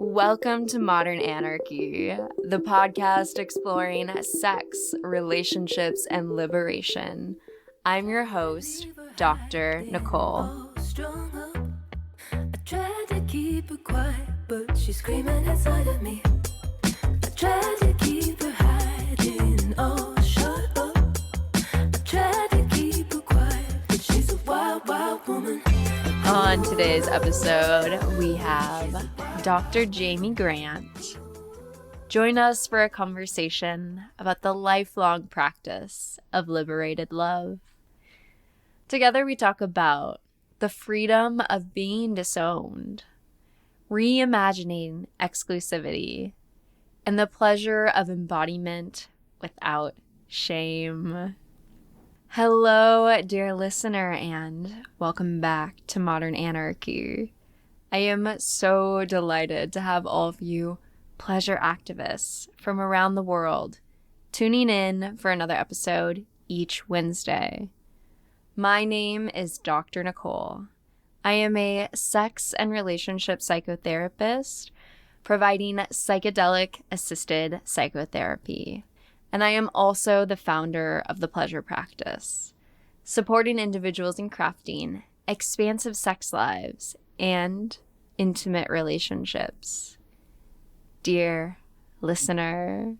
Welcome to Modern Anarchy, the podcast exploring sex, relationships, and liberation. I'm your host, Dr. Nicole. I tried to keep her quiet, but she's screaming inside of me. I tried to keep her hiding, oh, shut up. I tried to keep her quiet, but she's a wild, wild woman. On today's episode, we have Dr. Jaime Grant. Join us for a conversation about the lifelong practice of liberated love. Together we talk about the freedom of being disowned, reimagining exclusivity, and the pleasure of embodiment without shame. Hello, dear listener, and welcome back to Modern Anarchy. I am so delighted to have all of you pleasure activists from around the world tuning in for another episode each Wednesday. My name is Dr. Nicole. I am a sex and relationship psychotherapist providing psychedelic-assisted psychotherapy. And I am also the founder of the Pleasure Practice, supporting individuals in crafting expansive sex lives and intimate relationships. Dear listener,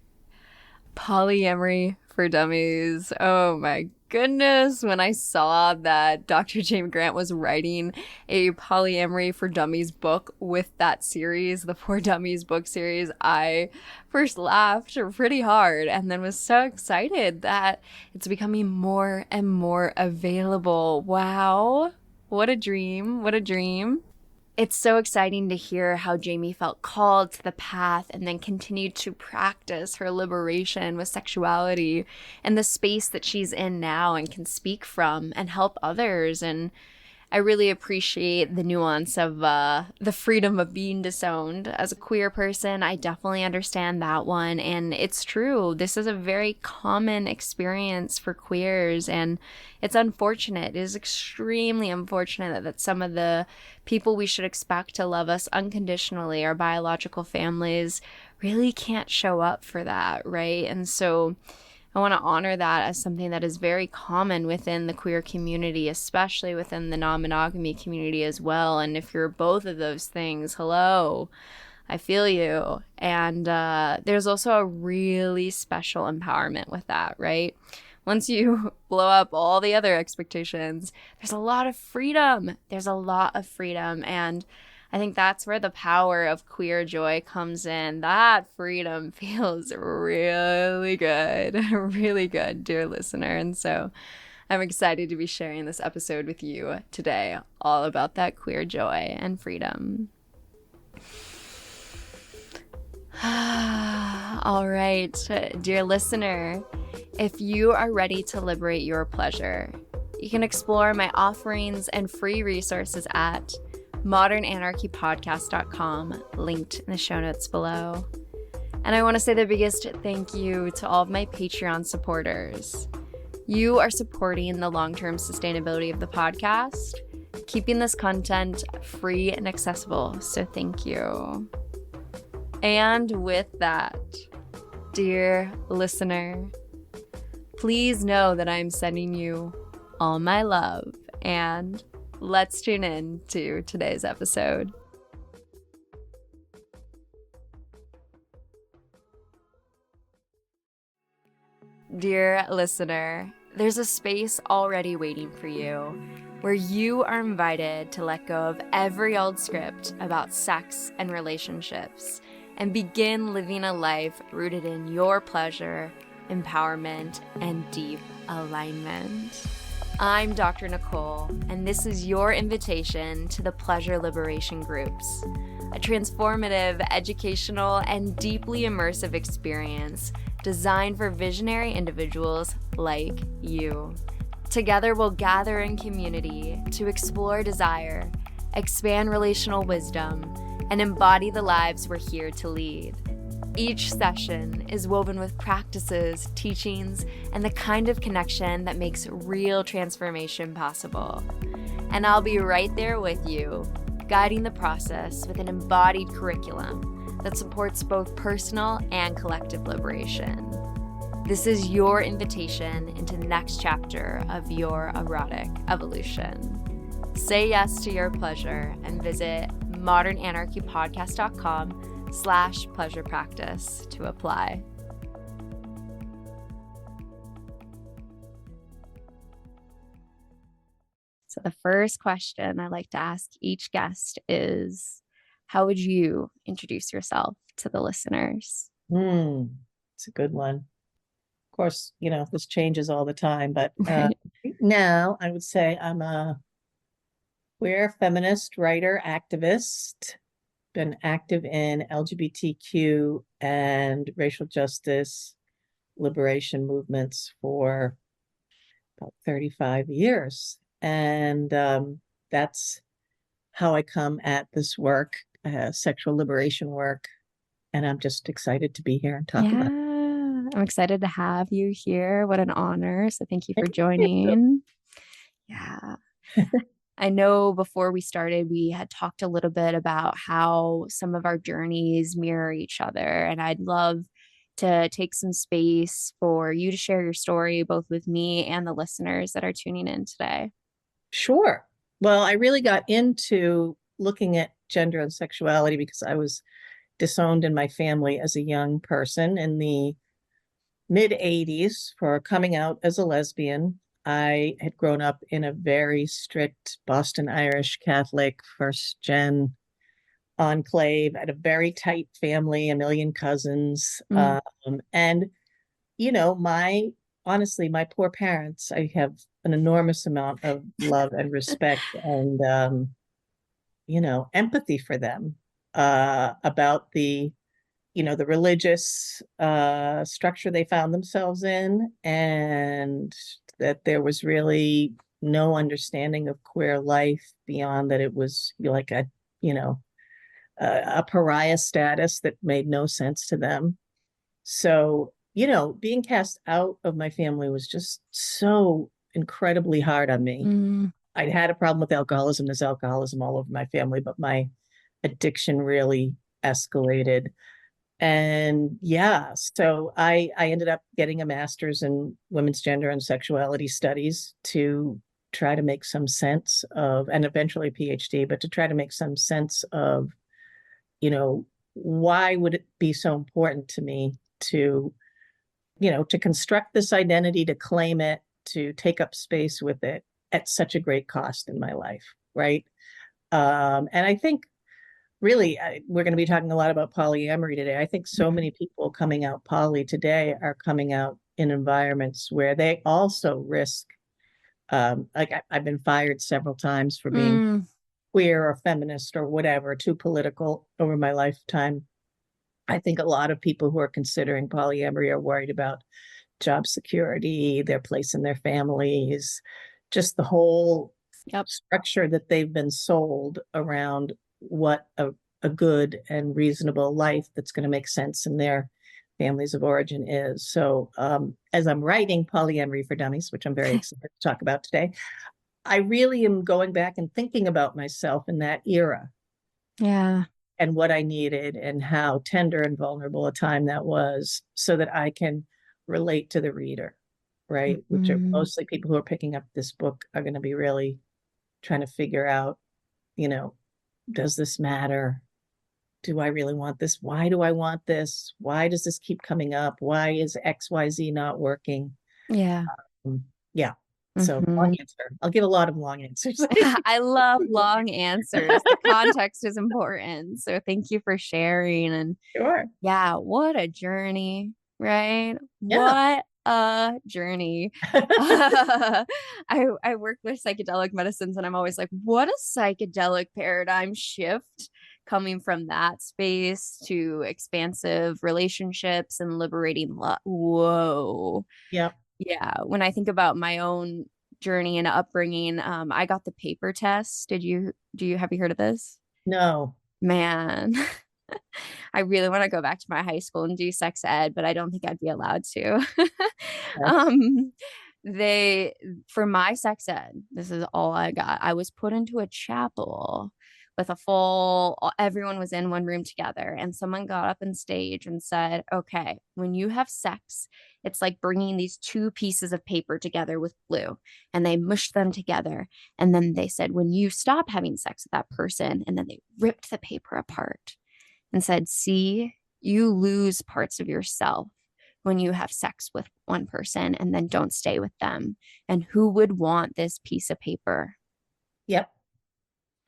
Polyamory for Dummies. Oh my goodness. When I saw that Dr. Jaime Grant was writing a Polyamory for Dummies book with that series, the For Dummies book series, I first laughed pretty hard and then was so excited that it's becoming more and more available. Wow. What a dream. What a dream. It's so exciting to hear how Jaime felt called to the path and then continued to practice her liberation with sexuality and the space that she's in now and can speak from and help others. And I really appreciate the nuance of the freedom of being disowned. As a queer person, I definitely understand that one. And it's true. This is a very common experience for queers. And it's unfortunate. It is extremely unfortunate that some of the people we should expect to love us unconditionally, our biological families, really can't show up for that, right? And so I want to honor that as something that is very common within the queer community, especially within the non-monogamy community as well. And if you're both of those things, hello, I feel you. And there's also a really special empowerment with that, right? Once you blow up all the other expectations, there's a lot of freedom. There's a lot of freedom. And I think that's where the power of queer joy comes in. That freedom feels really good, dear listener. And so I'm excited to be sharing this episode with you today, all about that queer joy and freedom. All right, dear listener, if you are ready to liberate your pleasure, you can explore my offerings and free resources at modernanarchypodcast.com, linked in the show notes below. And I want to say the biggest thank you to all of my Patreon supporters. You are supporting the long-term sustainability of the podcast, keeping this content free and accessible, so thank you. And with that, dear listener, please know that I'm sending you all my love, and let's tune in to today's episode. Dear listener, there's a space already waiting for you where you are invited to let go of every old script about sex and relationships and begin living a life rooted in your pleasure, empowerment, and deep alignment. I'm Dr. Nicole, and this is your invitation to the Pleasure Liberation Groups, a transformative, educational, and deeply immersive experience designed for visionary individuals like you. Together, we'll gather in community to explore desire, expand relational wisdom, and embody the lives we're here to lead. Each session is woven with practices, teachings, and the kind of connection that makes real transformation possible. And I'll be right there with you, guiding the process with an embodied curriculum that supports both personal and collective liberation. This is your invitation into the next chapter of your erotic evolution. Say yes to your pleasure and visit modernanarchypodcast.com/pleasure practice to apply. So the first question I like to ask each guest is, how would you introduce yourself to the listeners? It's a good one. Of course, this changes all the time, but now I would say I'm a queer feminist writer, activist, been active in LGBTQ and racial justice liberation movements for about 35 years. And that's how I come at this work, sexual liberation work. And I'm just excited to be here and talk about it. I'm excited to have you here. What an honor. So thank you for joining. Yeah. I know before we started, we had talked a little bit about how some of our journeys mirror each other. And I'd love to take some space for you to share your story, both with me and the listeners that are tuning in today. Sure. Well, I really got into looking at gender and sexuality because I was disowned in my family as a young person in the mid-'80s for coming out as a lesbian. I had grown up in a very strict Boston Irish Catholic first-gen enclave, at a very tight family, a million cousins. And, honestly, my poor parents, I have an enormous amount of love and respect and, empathy for them about the religious structure they found themselves in, and that there was really no understanding of queer life beyond that it was like a pariah status that made no sense to them. So, being cast out of my family was just so incredibly hard on me. I'd had a problem with alcoholism. There's alcoholism all over my family, but my addiction really escalated. And so I ended up getting a master's in women's gender and sexuality studies to try to make some sense of, and eventually a PhD, but to try to make some sense of, why would it be so important to me to, to construct this identity, to claim it, to take up space with it at such a great cost in my life, right? And I think really, we're going to be talking a lot about polyamory today. I think so many people coming out poly today are coming out in environments where they also risk, like I've been fired several times for being queer or feminist or whatever, too political over my lifetime. I think a lot of people who are considering polyamory are worried about job security, their place in their families, just the whole structure that they've been sold around what a good and reasonable life that's going to make sense in their families of origin is. So as I'm writing Polyamory for Dummies, which I'm very excited to talk about today, I really am going back and thinking about myself in that era. Yeah. And what I needed and how tender and vulnerable a time that was, so that I can relate to the reader, right? Which are mostly people who are picking up this book are going to be really trying to figure out, does this matter? Do I really want this? Why do I want this? Why does this keep coming up? Why is XYZ not working? Yeah. So long answer. I'll give a lot of long answers. I love long answers. The context is important. So thank you for sharing. And Sure. Yeah, what a journey, right? Yeah. What a journey. I work with psychedelic medicines, and I'm always like, what a psychedelic paradigm shift coming from that space to expansive relationships and liberating love. Whoa. Yep. Yeah. When I think about my own journey and upbringing, I got the paper test. Have you heard of this? No. Man. I really want to go back to my high school and do sex ed, but I don't think I'd be allowed to. For my sex ed, this is all I got. I was put into a chapel with everyone was in one room together, and someone got up on stage and said, okay, when you have sex, it's like bringing these two pieces of paper together with glue, and they mushed them together. And then they said, when you stop having sex with that person, and then they ripped the paper apart and said, see, you lose parts of yourself when you have sex with one person and then don't stay with them. And who would want this piece of paper? Yep.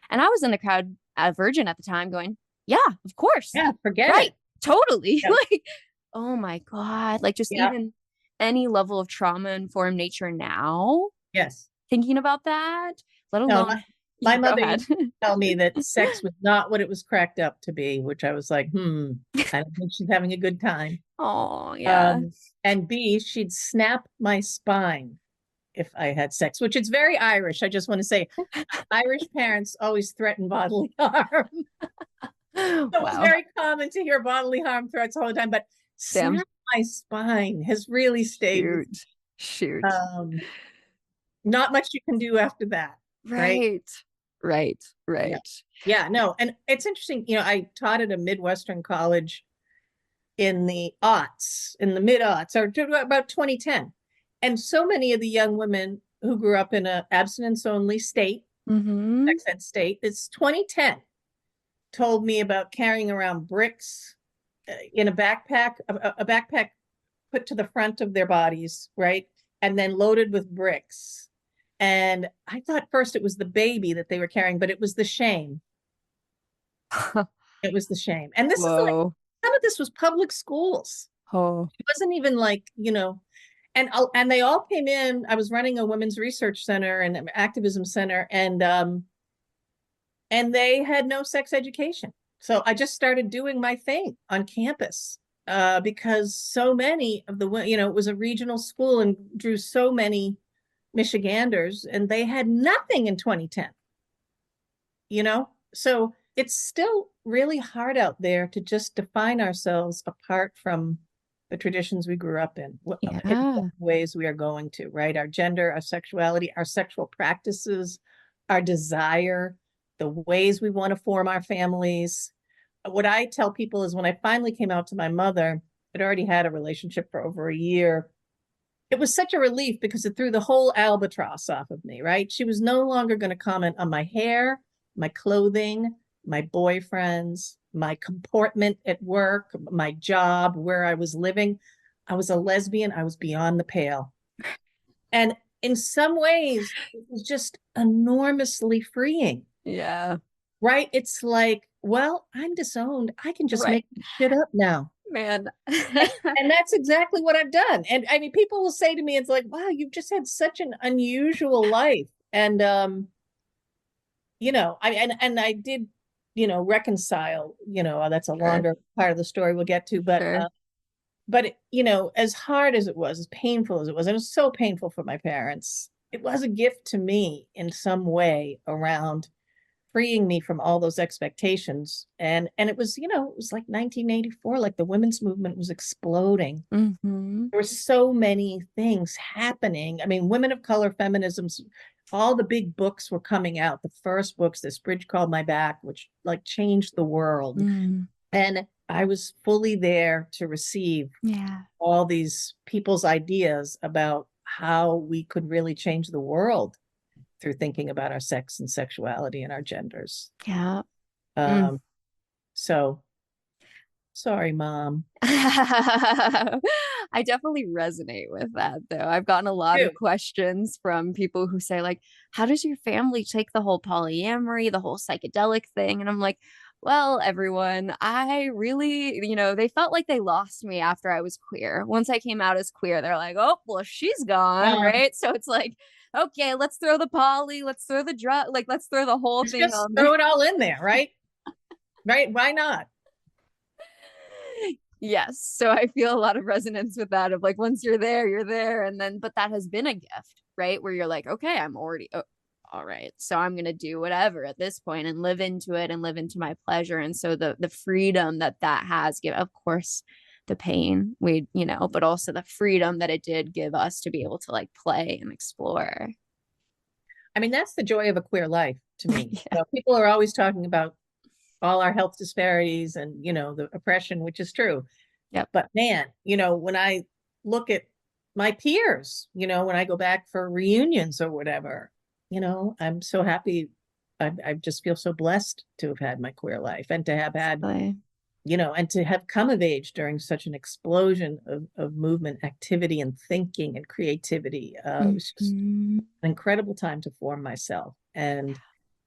And I was in the crowd, a virgin at the time, going, yeah, of course. Yeah, forget right. it. Totally. Yep. Like, oh my God. Like just even any level of trauma-informed nature now. Yes. Thinking about that, let alone. My mother used to tell me that sex was not what it was cracked up to be, which I was like, I don't think she's having a good time. Oh, yeah. And B, she'd snap my spine if I had sex, which is very Irish. I just want to say, Irish parents always threaten bodily harm. So it was very common to hear bodily harm threats all the time, but snap my spine has really stayed. Shoot. Not much you can do after that. Right. Yeah, no. And it's interesting, I taught at a Midwestern college in the mid-aughts, or about 2010. And so many of the young women who grew up in an abstinence-only state, sex ed state, it's 2010, told me about carrying around bricks in a backpack put to the front of their bodies, right? And then loaded with bricks. And I thought first it was the baby that they were carrying, but it was the shame. It was the shame. And this is like, some of this was public schools. It wasn't even like, and they all came in. I was running a women's research center and an activism center, and they had no sex education. So I just started doing my thing on campus because so many of it was a regional school and drew so many Michiganders, and they had nothing in 2010. So it's still really hard out there to just define ourselves apart from the traditions we grew up in ways we are going to, right? Our gender, our sexuality, our sexual practices, our desire, the ways we want to form our families. What I tell people is when I finally came out to my mother, I'd already had a relationship for over a year. It was such a relief because it threw the whole albatross off of me, right? She was no longer going to comment on my hair, my clothing, my boyfriends, my comportment at work, my job, where I was living. I was a lesbian. I was beyond the pale. And in some ways, it was just enormously freeing. Yeah. Right? It's like, well, I'm disowned. I can just make shit up now. Man. And that's exactly what I've done. And I mean, people will say to me, it's like, wow, you've just had such an unusual life. And, I did, reconcile, that's a longer part of the story we'll get to, but, as hard as it was, as painful as it was so painful for my parents, it was a gift to me in some way around freeing me from all those expectations. And it was, it was like 1984, like the women's movement was exploding. There were so many things happening. I mean, women of color, feminisms, all the big books were coming out. The first books, This Bridge Called My Back, which like changed the world. And I was fully there to receive all these people's ideas about how we could really change the world through thinking about our sex and sexuality and our genders. Yeah. So sorry, Mom. I definitely resonate with that, though. I've gotten a lot of questions from people who say, like, how does your family take the whole polyamory, the whole psychedelic thing? And I'm like, well, everyone, I really, they felt like they lost me after I was queer. Once I came out as queer, they're like, oh, well, she's gone, right? So it's like, okay, let's throw the poly, let's throw the drug, like, let's throw the whole thing just on throw it all in there, right? Right? Why not? Yes. So I feel a lot of resonance with that of like, once you're there. And then, but that has been a gift, right? Where you're like, okay, I'm already, all right. So I'm going to do whatever at this point and live into it and live into my pleasure. And so the freedom that has given, of course, the pain but also the freedom that it did give us to be able to like play and explore. I mean, that's the joy of a queer life to me. People are always talking about all our health disparities and, the oppression, which is true. Yep. But man, when I look at my peers, when I go back for reunions or whatever, I'm so happy. I just feel so blessed to have had my queer life and to have had, and to have come of age during such an explosion of movement activity and thinking and creativity. It was just an incredible time to form myself. And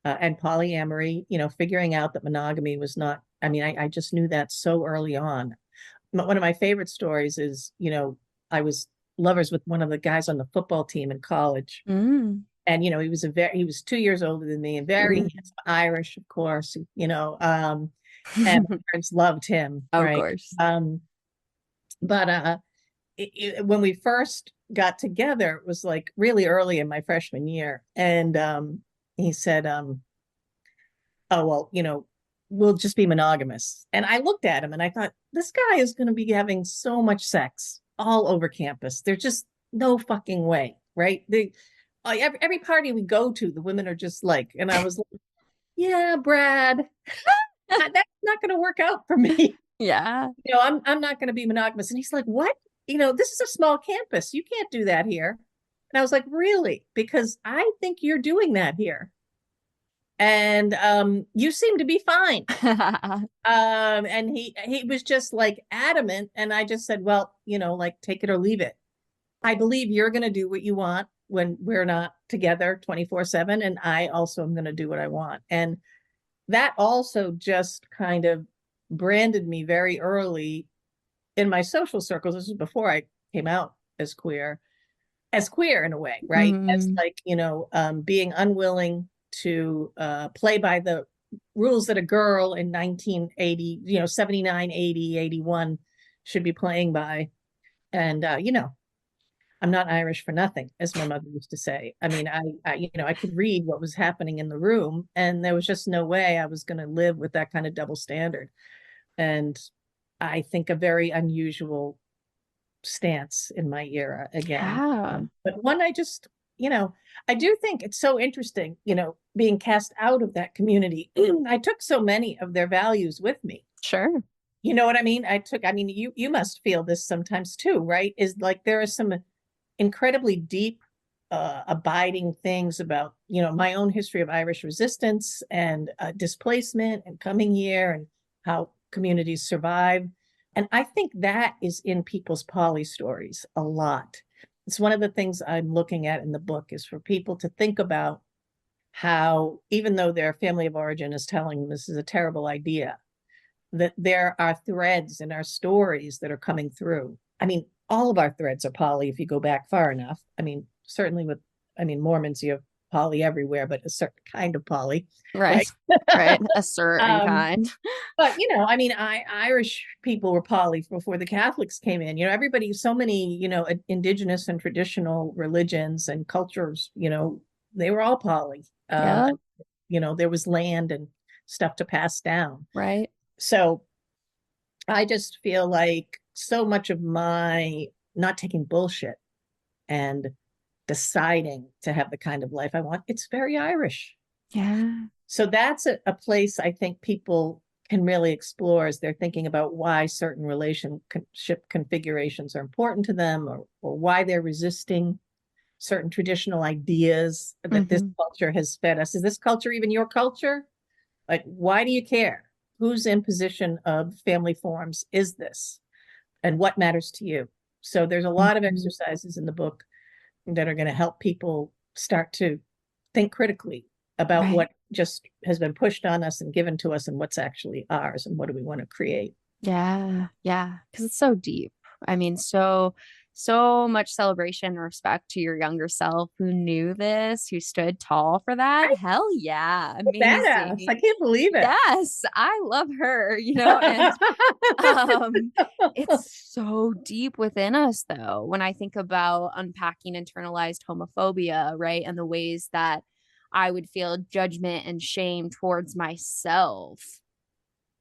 polyamory, figuring out that monogamy was not, I just knew that so early on. One of my favorite stories is, I was lovers with one of the guys on the football team in college. And, he was 2 years older than me and very handsome, Irish, of course, and my parents loved him. Of right? course. But when we first got together, it was like really early in my freshman year. And he said, oh, well, we'll just be monogamous. And I looked at him and I thought, this guy is going to be having so much sex all over campus. There's just no fucking way, right? Every party we go to, the women are just like, and I was like, yeah, Brad, that's not going to work out for me. Yeah. I'm not going to be monogamous. And he's like, what? This is a small campus. You can't do that here. And I was like, really? Because I think you're doing that here. And you seem to be fine. And he was just like adamant. And I just said, well, like take it or leave it. I believe you're going to do what you want when we're not together 24/7. And I also am going to do what I want. And that also just kind of branded me very early in my social circles. This was before I came out as queer in a way, right? As like, being unwilling to play by the rules that a girl in 1980, 79, 80, 81 should be playing by. And, I'm not Irish for nothing, as my mother used to say. I mean, I could read what was happening in the room, and there was just no way I was going to live with that kind of double standard. And I think a very unusual stance in my era again. Yeah. But one I just, I do think it's so interesting, being cast out of that community. I took so many of their values with me. Sure. You know what I mean? You must feel this sometimes too, right? Is like there are some incredibly deep, abiding things about, my own history of Irish resistance and displacement and coming here and how communities survive. And I think that is in people's poly stories a lot. It's one of the things I'm looking at in the book is for people to think about how, even though their family of origin is telling them this is a terrible idea, that there are threads in our stories that are coming through. I mean, all of our threads are poly if you go back far enough. I mean, certainly Mormons, you have poly everywhere, but a certain kind of poly. Right. Right. A certain kind. But, Irish people were poly before the Catholics came in. Everybody, so many, indigenous and traditional religions and cultures, they were all poly. Yeah. There was land and stuff to pass down. Right. So I just feel like so much of my not taking bullshit and deciding to have the kind of life I want, it's very Irish. Yeah. So that's a place I think people can really explore as they're thinking about why certain relationship configurations are important to them, or why they're resisting certain traditional ideas that this culture has fed us. Is this culture even your culture? Like, why do you care? Whose imposition of family forms is this? And what matters to you? So there's a lot of exercises in the book that are going to help people start to think critically about what just has been pushed on us and given to us and what's actually ours and what do we want to create. Yeah. Yeah. Because it's so deep. I mean, so much celebration and respect to your younger self who knew this, who stood tall for that. Right. Hell yeah. Amazing. Badass. I can't believe it. Yes. I love her, and it's so deep within us though. When I think about unpacking internalized homophobia, right? And the ways that I would feel judgment and shame towards myself.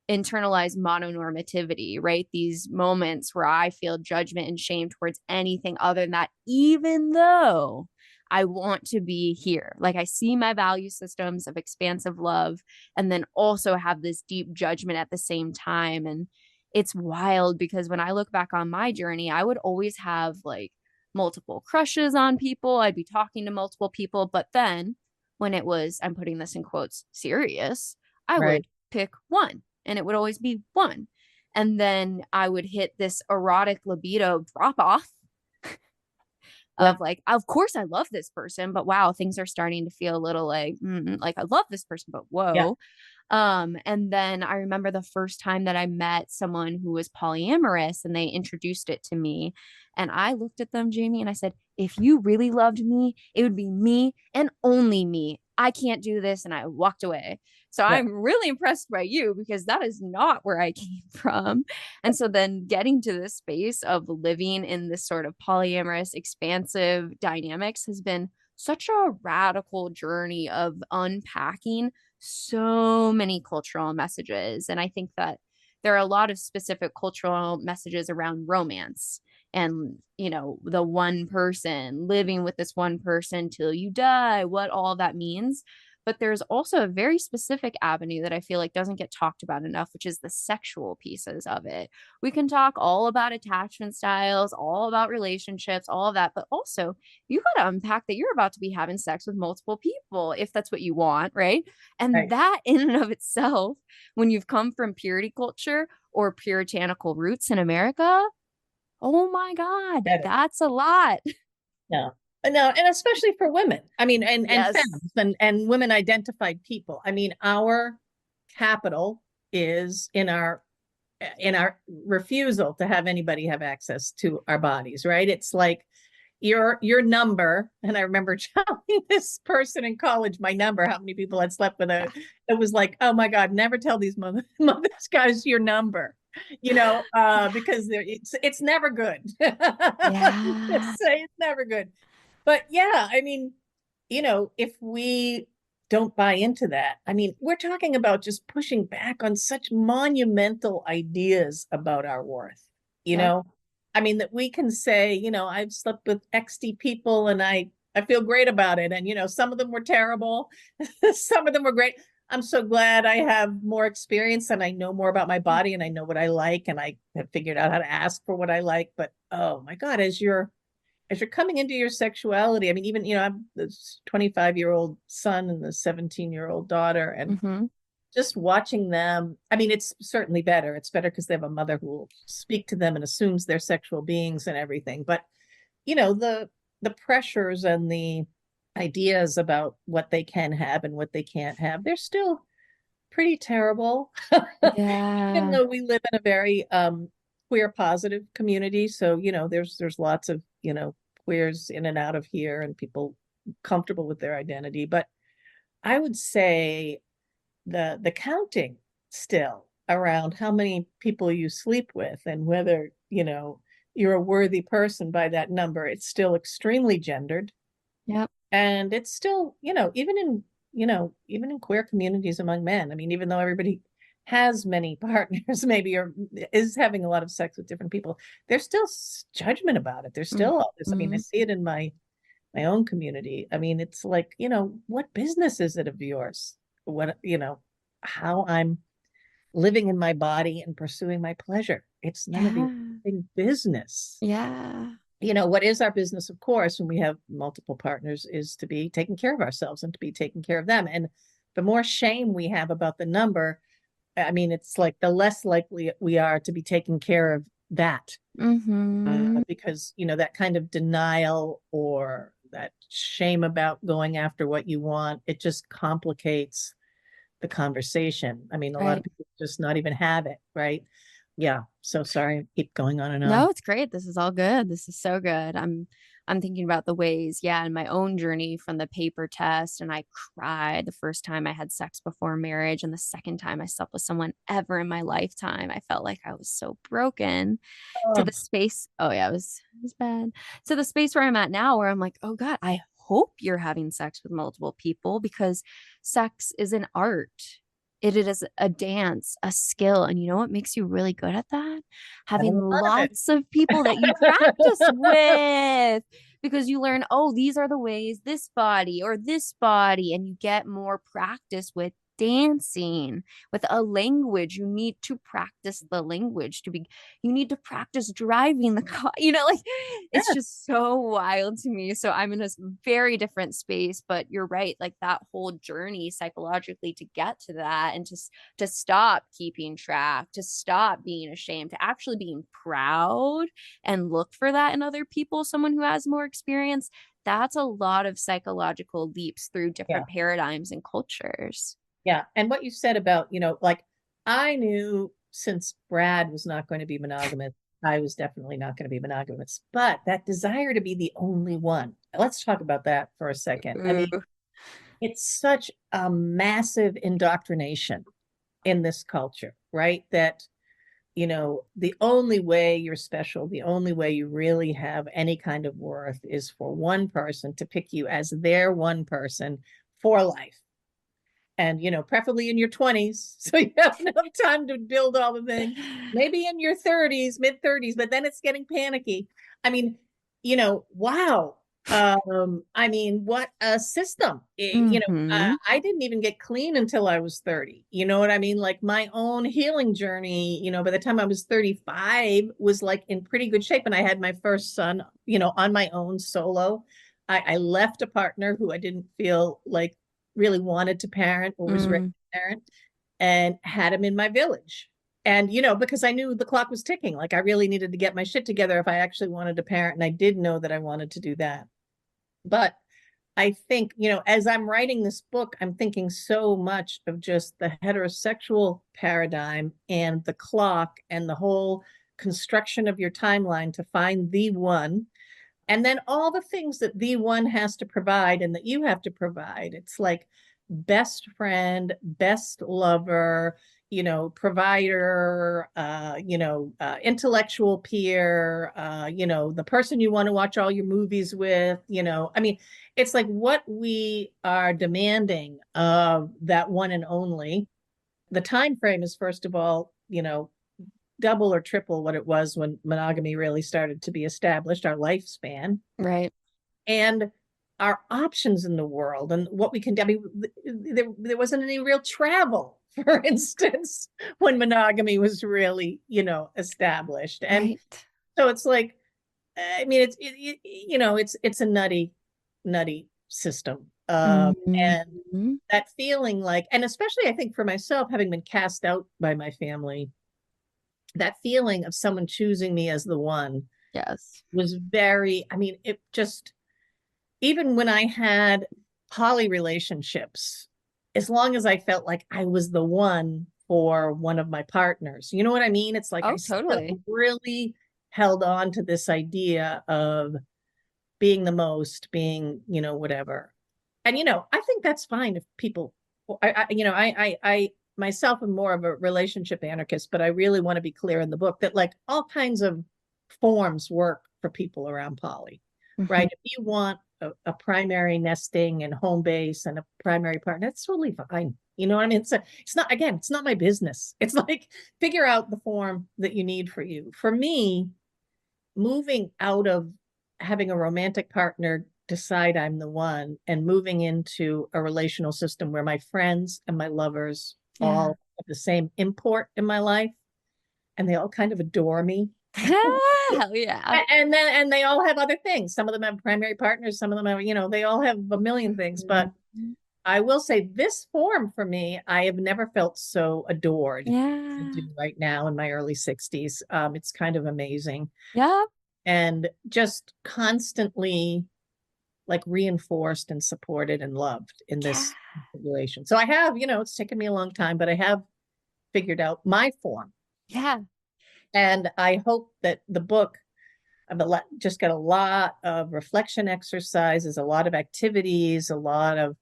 Internalized mononormativity, right? These moments where I feel judgment and shame towards anything other than that, even though I want to be here. Like I see my value systems of expansive love and then also have this deep judgment at the same time. And it's wild because when I look back on my journey, I would always have like multiple crushes on people. I'd be talking to multiple people. But then when it was, I'm putting this in quotes, serious, I Right. would pick one and it would always be one. And then I would hit this erotic libido drop off of like, of course I love this person, but wow, things are starting to feel a little like, like I love this person, but whoa. Yeah. And then I remember the first time that I met someone who was polyamorous and they introduced it to me. And I looked at them, Jamie, and I said, if you really loved me, it would be me and only me. I can't do this. And I walked away. So Yeah. I'm really impressed by you because that is not where I came from. And so then getting to this space of living in this sort of polyamorous, expansive dynamics has been such a radical journey of unpacking so many cultural messages. And I think that there are a lot of specific cultural messages around romance and, you know, the one person living with this one person till you die, what all that means. But there's also a very specific avenue that I feel like doesn't get talked about enough, which is the sexual pieces of it. We can talk all about attachment styles, all about relationships, all of that, but also you got to unpack that you're about to be having sex with multiple people if that's what you want, right? And Right. that in and of itself, when you've come from purity culture or puritanical roots in America, oh my God, That is- that's a lot. No. No, and especially for women. I mean, and Yes. femmes and women identified people. I mean, our capital is in our refusal to have anybody have access to our bodies, right? It's like your number. And I remember telling this person in college my number, how many people I'd slept with. It was like, oh my God, never tell these mothers guys your number, you know, because it's never good. Yeah. Say it's never good. But yeah, I mean, you know, if we don't buy into that, I mean, we're talking about just pushing back on such monumental ideas about our worth, you Yep. know? I mean, that we can say, you know, I've slept with XD people and I feel great about it. And, you know, some of them were terrible, some of them were great. I'm so glad I have more experience and I know more about my body and I know what I like and I have figured out how to ask for what I like. But oh my God, as you're coming into your sexuality, I mean, even, you know, I'm this 25-year-old son and the 17-year-old daughter, and Mm-hmm. just watching them, I mean, it's certainly better. It's better because they have a mother who will speak to them and assumes they're sexual beings and everything. But, you know, the pressures and the ideas about what they can have and what they can't have, they're still pretty terrible. Even Yeah. though we live in a very queer positive community. So, you know, there's lots of, you know, queers in and out of here and people comfortable with their identity. But I would say the counting still around how many people you sleep with and whether, you know, you're a worthy person by that number, it's still extremely gendered. Yep. And it's still, you know, even in queer communities among men. I mean, even though everybody has many partners, maybe, or is having a lot of sex with different people, there's still judgment about it. There's still all this. I mean, I see it in my own community. I mean, it's like, you know, what business is it of yours? What, you know, how I'm living in my body and pursuing my pleasure. It's none of your big business. Yeah. You know, what is our business, of course, when we have multiple partners, is to be taking care of ourselves and to be taking care of them. And the more shame we have about the number, I mean, it's like the less likely we are to be taking care of that. Mm-hmm. Because, you know, that kind of denial or that shame about going after what you want, it just complicates the conversation. I mean, a lot of people just not even have it, right? Yeah. So sorry, keep going on and on. No, it's great. This is all good. This is so good. I'm thinking about the ways, yeah, in my own journey from the paper test, and I cried the first time I had sex before marriage, and the second time I slept with someone ever in my lifetime. I felt like I was so broken. To the space. Oh yeah, it was bad. To the space where I'm at now, where I'm like, oh God, I hope you're having sex with multiple people because sex is an art. It is a dance, a skill. And you know what makes you really good at that? Having lots of people that you practice with. because you learn, oh, these are the ways this body or this body, and you get more practice with dancing, with a language. You need to practice the language to be, you need to practice driving the car, like it's Yeah. just so wild to me. So I'm in a very different space, but you're right, like that whole journey psychologically to get to that, and to stop keeping track, to stop being ashamed, to actually being proud and look for that in other people, someone who has more experience. That's a lot of psychological leaps through different paradigms and cultures. Yeah. And what you said about, like I knew since Brad was not going to be monogamous, I was definitely not going to be monogamous. But that desire to be the only one, let's talk about that for a second. I mean, it's such a massive indoctrination in this culture, right? That, the only way you're special, the only way you really have any kind of worth is for one person to pick you as their one person for life. And, preferably in your 20s. So you have enough time to build all the things. Maybe in your 30s, mid 30s, but then it's getting panicky. I mean, wow. I mean, what a system. I didn't even get clean until I was 30. You know what I mean? Like my own healing journey, by the time I was 35 was like in pretty good shape. And I had my first son, on my own solo. I left a partner who I didn't feel like really wanted to parent or was ready to parent, and had him in my village. And, because I knew the clock was ticking, like I really needed to get my shit together if I actually wanted to parent. And I did know that I wanted to do that. But I think, as I'm writing this book, I'm thinking so much of just the heterosexual paradigm and the clock and the whole construction of your timeline to find the one. And then all the things that the one has to provide and that you have to provide. It's like best friend, best lover, provider, intellectual peer, the person you want to watch all your movies with, I mean, it's like what we are demanding of that one and only. The time frame is, first of all, double or triple what it was when monogamy really started to be established, our lifespan. Right. And our options in the world and what we can do. I mean, there wasn't any real travel, for instance, when monogamy was really, established. And so it's like, I mean, it's a nutty system. And that feeling like, and especially I think for myself, having been cast out by my family, that feeling of someone choosing me as the one was very, I mean, it just, even when I had poly relationships, as long as I felt like I was the one for one of my partners, you know what I mean? It's like I totally really held on to this idea of being the most, being, whatever. And, I think that's fine if people, I myself am more of a relationship anarchist, but I really want to be clear in the book that like all kinds of forms work for people around poly, right? If you want a primary nesting and home base and a primary partner, that's totally fine. You know what I mean? It's not my business. It's like, figure out the form that you need for you. For me, moving out of having a romantic partner decide I'm the one and moving into a relational system where my friends and my lovers all have the same import in my life and they all kind of adore me. Hell yeah. And they all have other things. Some of them have primary partners, some of them have, they all have a million things. But I will say this form for me, I have never felt so adored as I do right now in my early 60s. It's kind of amazing. Yeah. And just constantly like reinforced and supported and loved in this situation. So I have, it's taken me a long time, but I have figured out my form. Yeah. And I hope that the book, I've just got a lot of reflection exercises, a lot of activities, and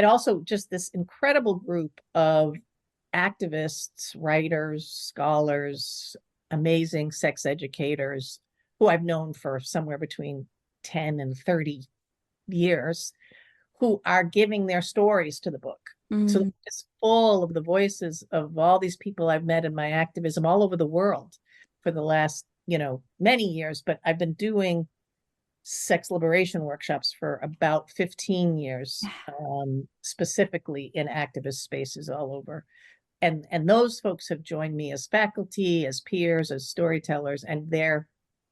also just this incredible group of activists, writers, scholars, amazing sex educators who I've known for somewhere between 10 and 30 years, who are giving their stories to the book. So it's full of the voices of all these people I've met in my activism all over the world for the last, many years. But I've been doing sex liberation workshops for about 15 years, specifically in activist spaces all over. And those folks have joined me as faculty, as peers, as storytellers, and they're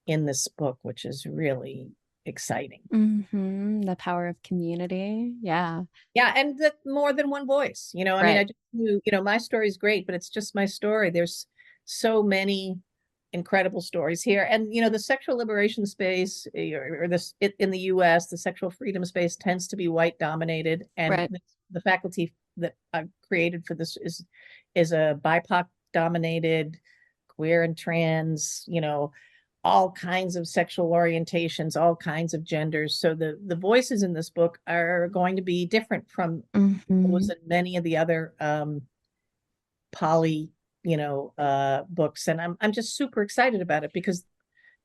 in this book, which is really exciting. The power of community. Yeah. Yeah, and that more than one voice. I mean, I Right. just knew, my story is great, but it's just my story. There's so many incredible stories here. And, the sexual liberation space, or this in the US, the sexual freedom space tends to be white dominated. And Right. the faculty that I've created for this is a BIPOC dominated, queer and trans, all kinds of sexual orientations, all kinds of genders. So the voices in this book are going to be different from those in many of the other poly, books. And I'm just super excited about it, because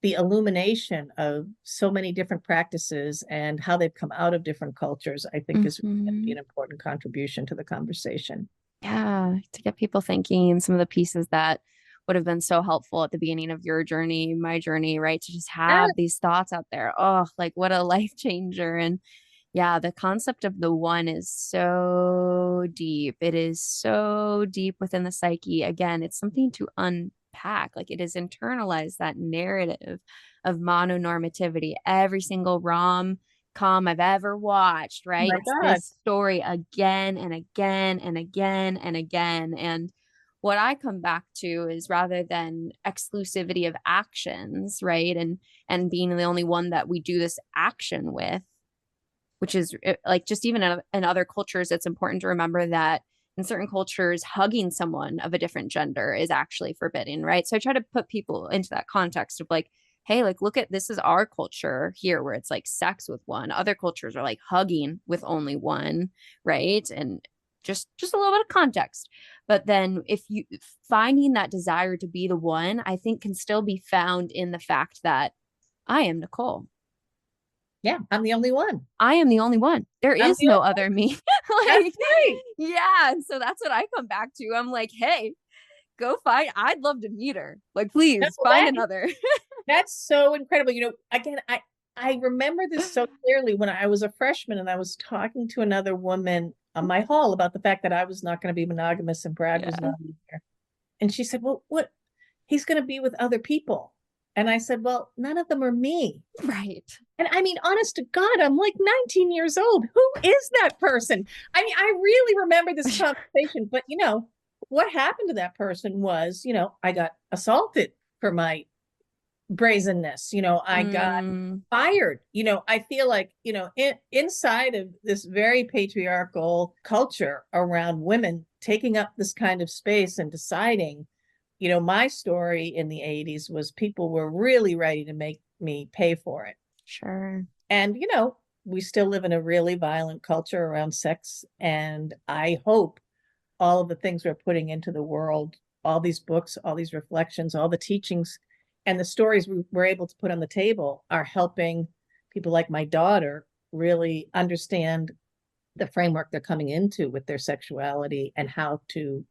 the illumination of so many different practices and how they've come out of different cultures, I think is going to be an important contribution to the conversation. Yeah, to get people thinking, some of the pieces that would have been so helpful at the beginning of your journey, my journey, right? To just have these thoughts out there. Oh, like what a life changer. And yeah, the concept of the one is so deep. It is so deep within the psyche. Again, it's something to unpack. Like it is internalized, that narrative of mononormativity. Every single rom-com I've ever watched, Oh right? my It's God. this story again and again and again and again. And what I come back to is, rather than exclusivity of actions, right? And being the only one that we do this action with, which is like, just even in other cultures, it's important to remember that in certain cultures, hugging someone of a different gender is actually forbidden, right? So I try to put people into that context of like, hey, like, look at, this is our culture here where it's like sex with one. Other cultures are like hugging with only one, right? And just a little bit of context. But then if you finding that desire to be the one, I think can still be found in the fact that I am Nicole. Yeah, I'm the only one. I am the only one. There I'm is the no only other me. That's Like, right. yeah. And so that's what I come back to. I'm like, hey, go find, I'd love to meet her. Like, No, please find another. that's so incredible. Again, I remember this so clearly when I was a freshman and I was talking to another woman on my hall about the fact that I was not going to be monogamous and Brad was Yeah. not either. And she said, well, what? He's going to be with other people. And I said, well, none of them are me. Right. And I mean, honest to God, I'm like 19 years old. Who is that person? I mean, I really remember this conversation, but what happened to that person was, I got assaulted for my brazenness. I got fired. I feel like, inside of this very patriarchal culture around women taking up this kind of space and deciding, my story in the 80s was people were really ready to make me pay for it. Sure. And, we still live in a really violent culture around sex. And I hope all of the things we're putting into the world, all these books, all these reflections, all the teachings, and the stories we're able to put on the table are helping people like my daughter really understand the framework they're coming into with their sexuality, and how to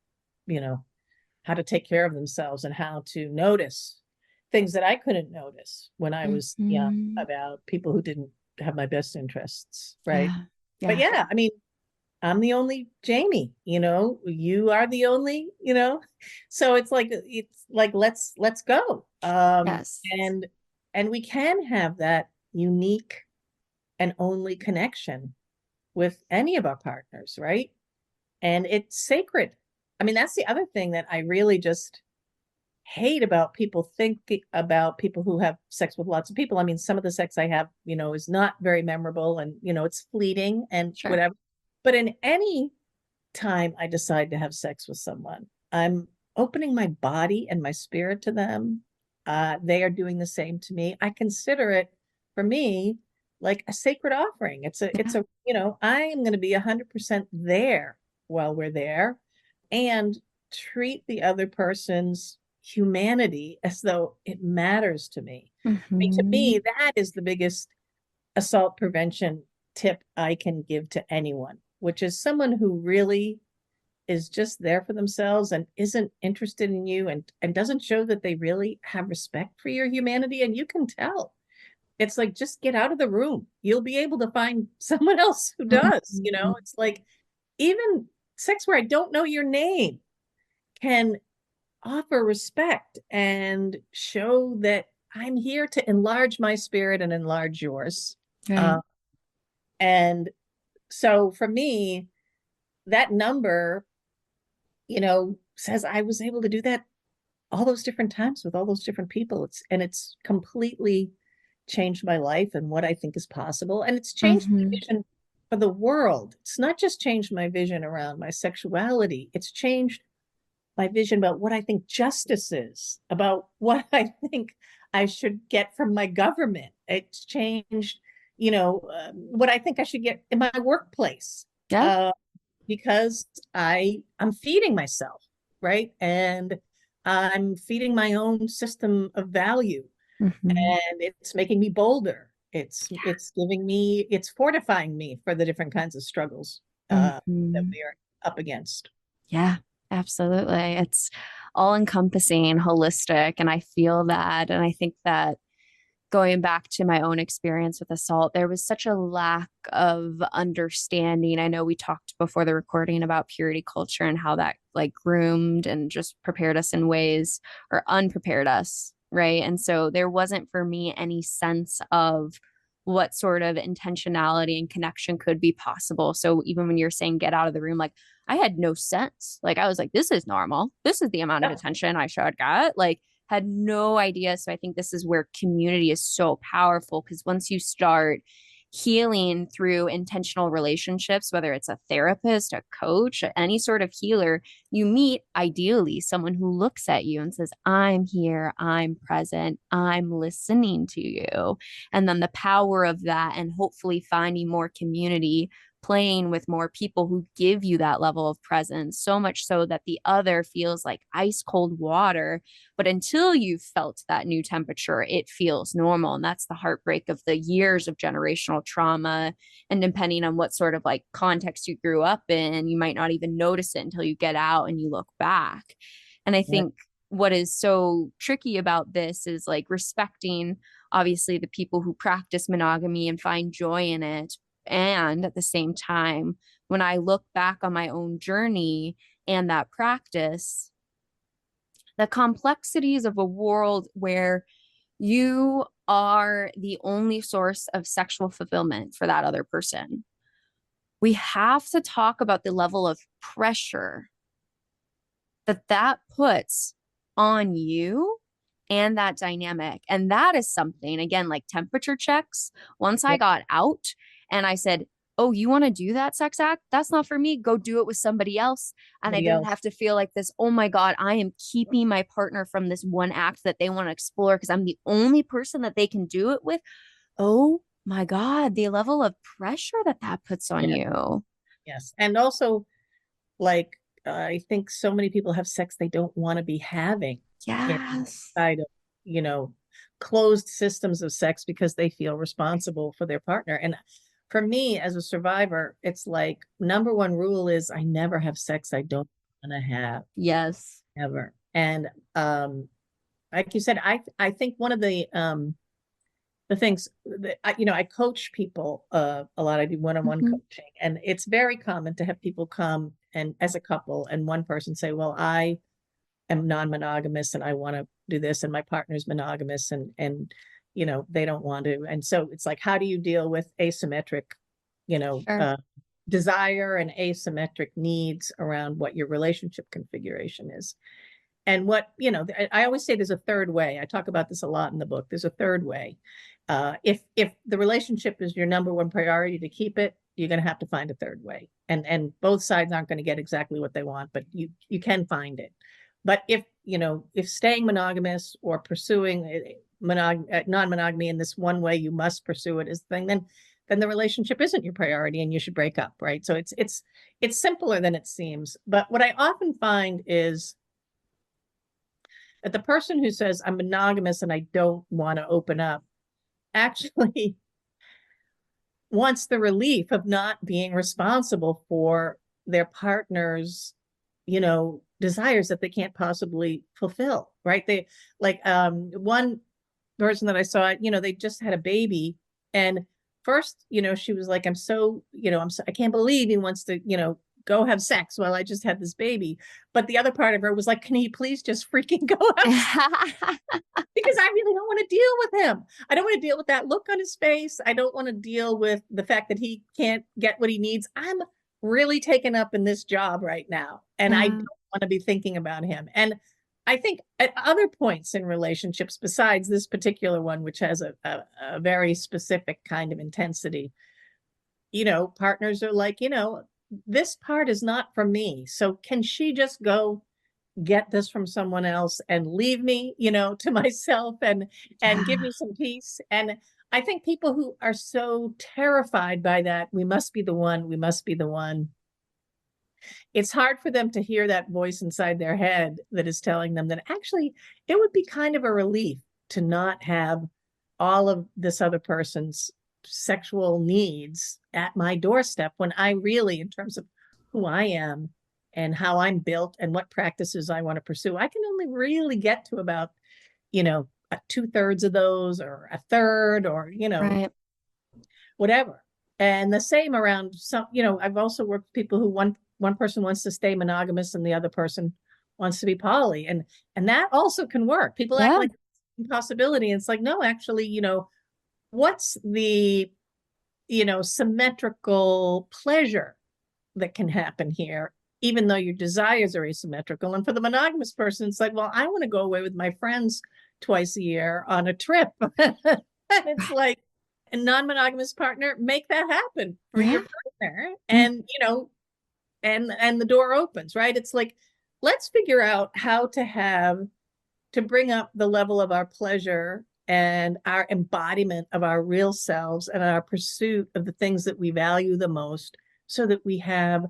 take care of themselves, and how to notice things that I couldn't notice when I was young about people who didn't have my best interests. Right. Yeah. But yeah, I mean, I'm the only Jamie, you are the only, so it's like let's go. Yes. And we can have that unique and only connection with any of our partners, right? And it's sacred. I mean, that's the other thing that I really just hate about people about people who have sex with lots of people. I mean, some of the sex I have, is not very memorable, and it's fleeting and Sure. whatever. But in any time I decide to have sex with someone, I'm opening my body and my spirit to them. They are doing the same to me. I consider it, for me, like a sacred offering. It's a I am going to be 100% there while we're there, and treat the other person's humanity as though it matters to me. I mean, to me, that is the biggest assault prevention tip I can give to anyone, which is someone who really is just there for themselves and isn't interested in you, and doesn't show that they really have respect for your humanity. And you can tell it's like, just get out of the room. You'll be able to find someone else who does, you know. It's like, even sex where I don't know your name can offer respect and show that I'm here to enlarge my spirit and enlarge yours. Right. And so for me, that number, you know, says I was able to do that all those different times with all those different people. It's completely changed my life and what I think is possible. And it's changed my vision for the world. It's not just changed my vision around my sexuality. It's changed my vision about what I think justice is, about what I think I should get from my government. It's changed, you know, what I think I should get in my workplace. Yeah. Because I'm feeding myself, right? And I'm feeding my own system of value, and it's making me bolder. It's fortifying me for the different kinds of struggles that we are up against. Yeah, absolutely. It's all encompassing, holistic. And I feel that. And I think that going back to my own experience with assault, there was such a lack of understanding. I know we talked before the recording about purity culture and how that like groomed and just prepared us in ways, or unprepared us. Right. And so there wasn't for me any sense of what sort of intentionality and connection could be possible. So even when you're saying get out of the room, like I had no sense. Like I was like, this is normal. This is the amount of attention I should get. Like, had no idea. So I think this is where community is so powerful, because once you start healing through intentional relationships, whether it's a therapist, a coach, any sort of healer, you meet ideally someone who looks at you and says, I'm here, I'm present, I'm listening to you. And then the power of that, and hopefully finding more community, playing with more people who give you that level of presence, so much so that the other feels like ice cold water. But until you've felt that new temperature, it feels normal. And that's the heartbreak of the years of generational trauma. And depending on what sort of like context you grew up in, you might not even notice it until you get out and you look back. And I think what is so tricky about this is like respecting, obviously, the people who practice monogamy and find joy in it. And at the same time, when I look back on my own journey and that practice, the complexities of a world where you are the only source of sexual fulfillment for that other person, we have to talk about the level of pressure that puts on you and that dynamic. And that is something, again, like temperature checks. Once I got out and I said, oh, you want to do that sex act? That's not for me. Go do it with somebody else. And I didn't have to feel like this, oh my God, I am keeping my partner from this one act that they want to explore because I'm the only person that they can do it with. Oh my God, the level of pressure that puts on you. Yes. And also, like, I think so many people have sex they don't want to be having. Inside of, you know, closed systems of sex because they feel responsible for their partner. And for me as a survivor, it's like number one rule is I never have sex I don't want to have. Yes. Ever. And like you said, I think one of the things that I coach people a lot. I do one-on-one coaching, and it's very common to have people come and as a couple, and one person say, well, I am non-monogamous and I want to do this, and my partner's monogamous, and you know, they don't want to. And so it's like, how do you deal with asymmetric, you know, desire and asymmetric needs around what your relationship configuration is? And what, you know, I always say there's a third way. I talk about this a lot in the book. There's a third way. If the relationship is your number one priority to keep it, you're going to have to find a third way. And both sides aren't going to get exactly what they want, but you can find it. But if staying monogamous or pursuing non-monogamy in this one way, you must pursue it as the thing, then the relationship isn't your priority and you should break up, right? So it's simpler than it seems. But what I often find is that the person who says I'm monogamous and I don't want to open up actually wants the relief of not being responsible for their partner's, you know, desires that they can't possibly fulfill, right? They like one person that I saw, they just had a baby. And first, she was like, I can't believe he wants to, go have sex while I just had this baby. But the other part of her was like, can he please just freaking go have because I really don't want to deal with him. I don't want to deal with that look on his face. I don't want to deal with the fact that he can't get what he needs. I'm really taken up in this job right now. And I don't want to be thinking about him. And I think at other points in relationships, besides this particular one, which has a very specific kind of intensity, partners are like, this part is not for me. So can she just go get this from someone else and leave me, to myself and give me some peace? And I think people who are so terrified by that, we must be the one, it's hard for them to hear that voice inside their head that is telling them that actually it would be kind of a relief to not have all of this other person's sexual needs at my doorstep, when I really, in terms of who I am and how I'm built and what practices I want to pursue, I can only really get to about, 2/3 of those, or a third, or, Right. whatever. And the same around some, I've also worked with people who one person wants to stay monogamous and the other person wants to be poly. And that also can work. People act like it's an impossibility. And it's like, no, actually, what's the, symmetrical pleasure that can happen here, even though your desires are asymmetrical? And for the monogamous person, it's like, well, I want to go away with my friends twice a year on a trip. And it's like, a non-monogamous partner, make that happen for your partner. And, and the door opens, right? It's like, let's figure out how to bring up the level of our pleasure and our embodiment of our real selves and our pursuit of the things that we value the most, so that we have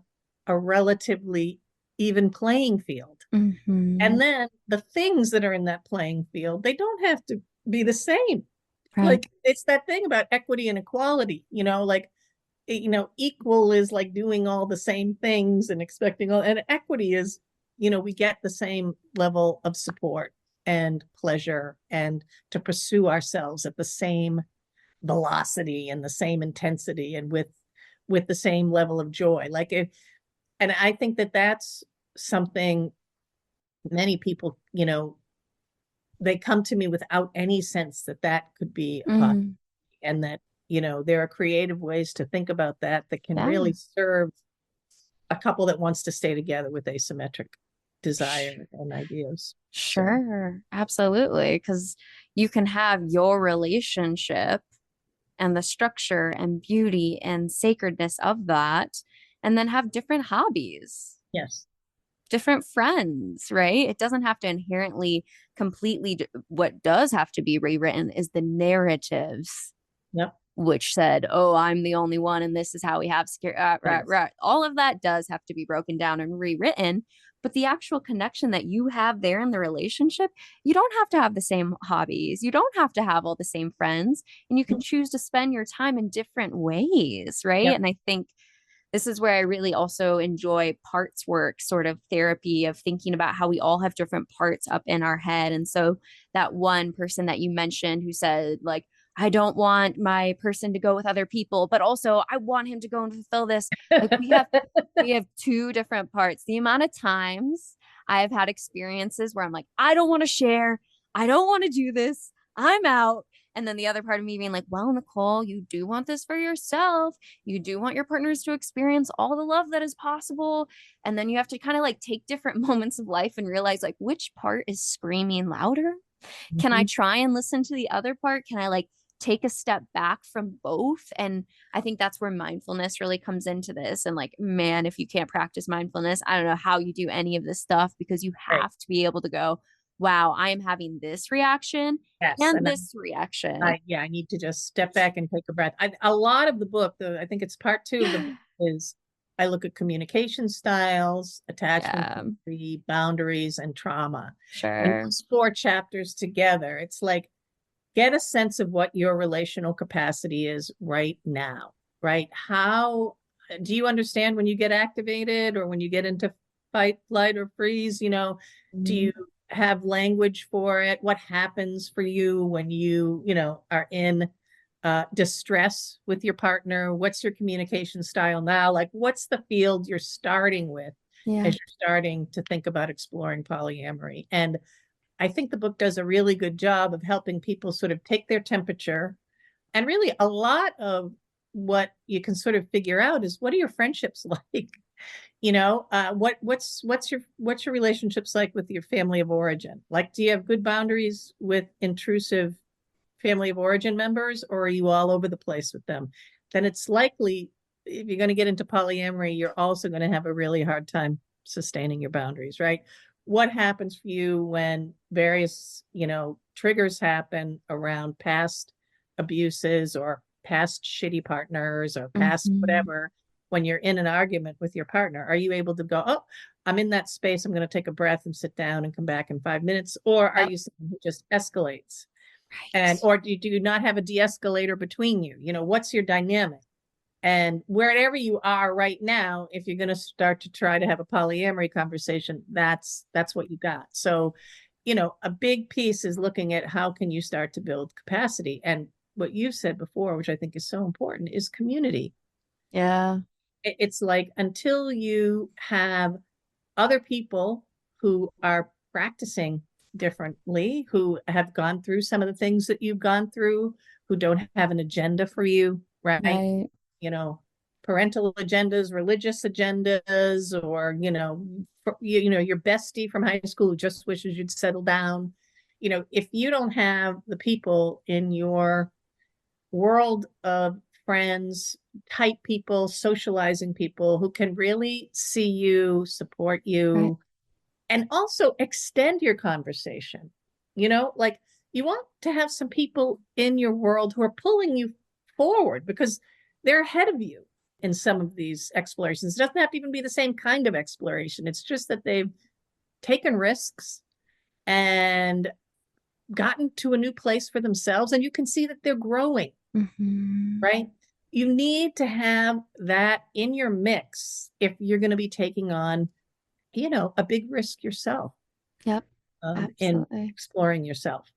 a relatively even playing field. Mm-hmm. And then the things that are in that playing field, they don't have to be the same. Right. Like, it's that thing about equity and equality, equal is like doing all the same things and expecting all, and equity is, we get the same level of support and pleasure and to pursue ourselves at the same velocity and the same intensity and with the same level of joy. And I think that that's something many people, they come to me without any sense that could be a possibility, and that, there are creative ways to think about that can really serve a couple that wants to stay together with asymmetric desire and ideas. Sure, absolutely. Because you can have your relationship and the structure and beauty and sacredness of that, and then have different hobbies. Yes. Different friends, right? It doesn't have to inherently completely. What does have to be rewritten is the narratives. Yep. Which said, oh, I'm the only one and this is how we have right. All of that does have to be broken down and rewritten. But the actual connection that you have there in the relationship, you don't have to have the same hobbies. You don't have to have all the same friends. And you can choose to spend your time in different ways, right? Yep. And I think this is where I really also enjoy parts work, sort of therapy, of thinking about how we all have different parts up in our head. And so that one person that you mentioned who said, like, I don't want my person to go with other people, but also I want him to go and fulfill this. Like, we have two different parts. The amount of times I've had experiences where I'm like, I don't want to share. I don't want to do this. I'm out. And then the other part of me being like, well, Nicole, you do want this for yourself. You do want your partners to experience all the love that is possible. And then you have to kind of like take different moments of life and realize, like, which part is screaming louder? Mm-hmm. Can I try and listen to the other part? Can I like take a step back from both? And I think that's where mindfulness really comes into this. And like, man, if you can't practice mindfulness, I don't know how you do any of this stuff, because you have to be able to go, wow, I am having this reaction and this reaction. I need to just step back and take a breath. A lot of the book, though, I think it's part 2 of the book, is I look at communication styles, attachment, boundaries, and trauma. Sure. And those 4 chapters together, it's like, get a sense of what your relational capacity is right now, right? How do you understand when you get activated or when you get into fight, flight, or freeze? Do you have language for it? What happens for you when you know, are in distress with your partner? What's your communication style now? Like, what's the field you're starting with Yeah. as you're starting to think about exploring polyamory? And I think the book does a really good job of helping people sort of take their temperature. And really, a lot of what you can sort of figure out is, what are your friendships like? You know, what's your relationships like with your family of origin? Like, do you have good boundaries with intrusive family of origin members, or are you all over the place with them? Then it's likely, if you're going to get into polyamory, you're also going to have a really hard time sustaining your boundaries, right? What happens for you when various, you know, triggers happen around past abuses or past shitty partners or past whatever? When you're in an argument with your partner, are you able to go, oh, I'm in that space, I'm going to take a breath and sit down and come back in 5 minutes? Or are you someone who just escalates? And or do you not have a de-escalator between you? You know, what's your dynamic? And wherever you are right now, if you're going to start to try to have a polyamory conversation, that's what you got. So, you know, a big piece is looking at how can you start to build capacity. And what you've said before, which I think is so important, is community. Yeah. It's like, until you have other people who are practicing differently, who have gone through some of the things that you've gone through, who don't have an agenda for you, right? Right. You know, parental agendas, religious agendas, or, you know, your bestie from high school who just wishes you'd settle down. You know, if you don't have the people in your world of friends, type people, socializing people who can really see you, support you, Right. and also extend your conversation. You know, like, you want to have some people in your world who are pulling you forward because they're ahead of you in some of these explorations. It doesn't have to even be the same kind of exploration. It's just that they've taken risks and gotten to a new place for themselves, and you can see that they're growing. Right? You need to have that in your mix if you're going to be taking on, you know, a big risk yourself. Yep. In Absolutely. exploring yourself.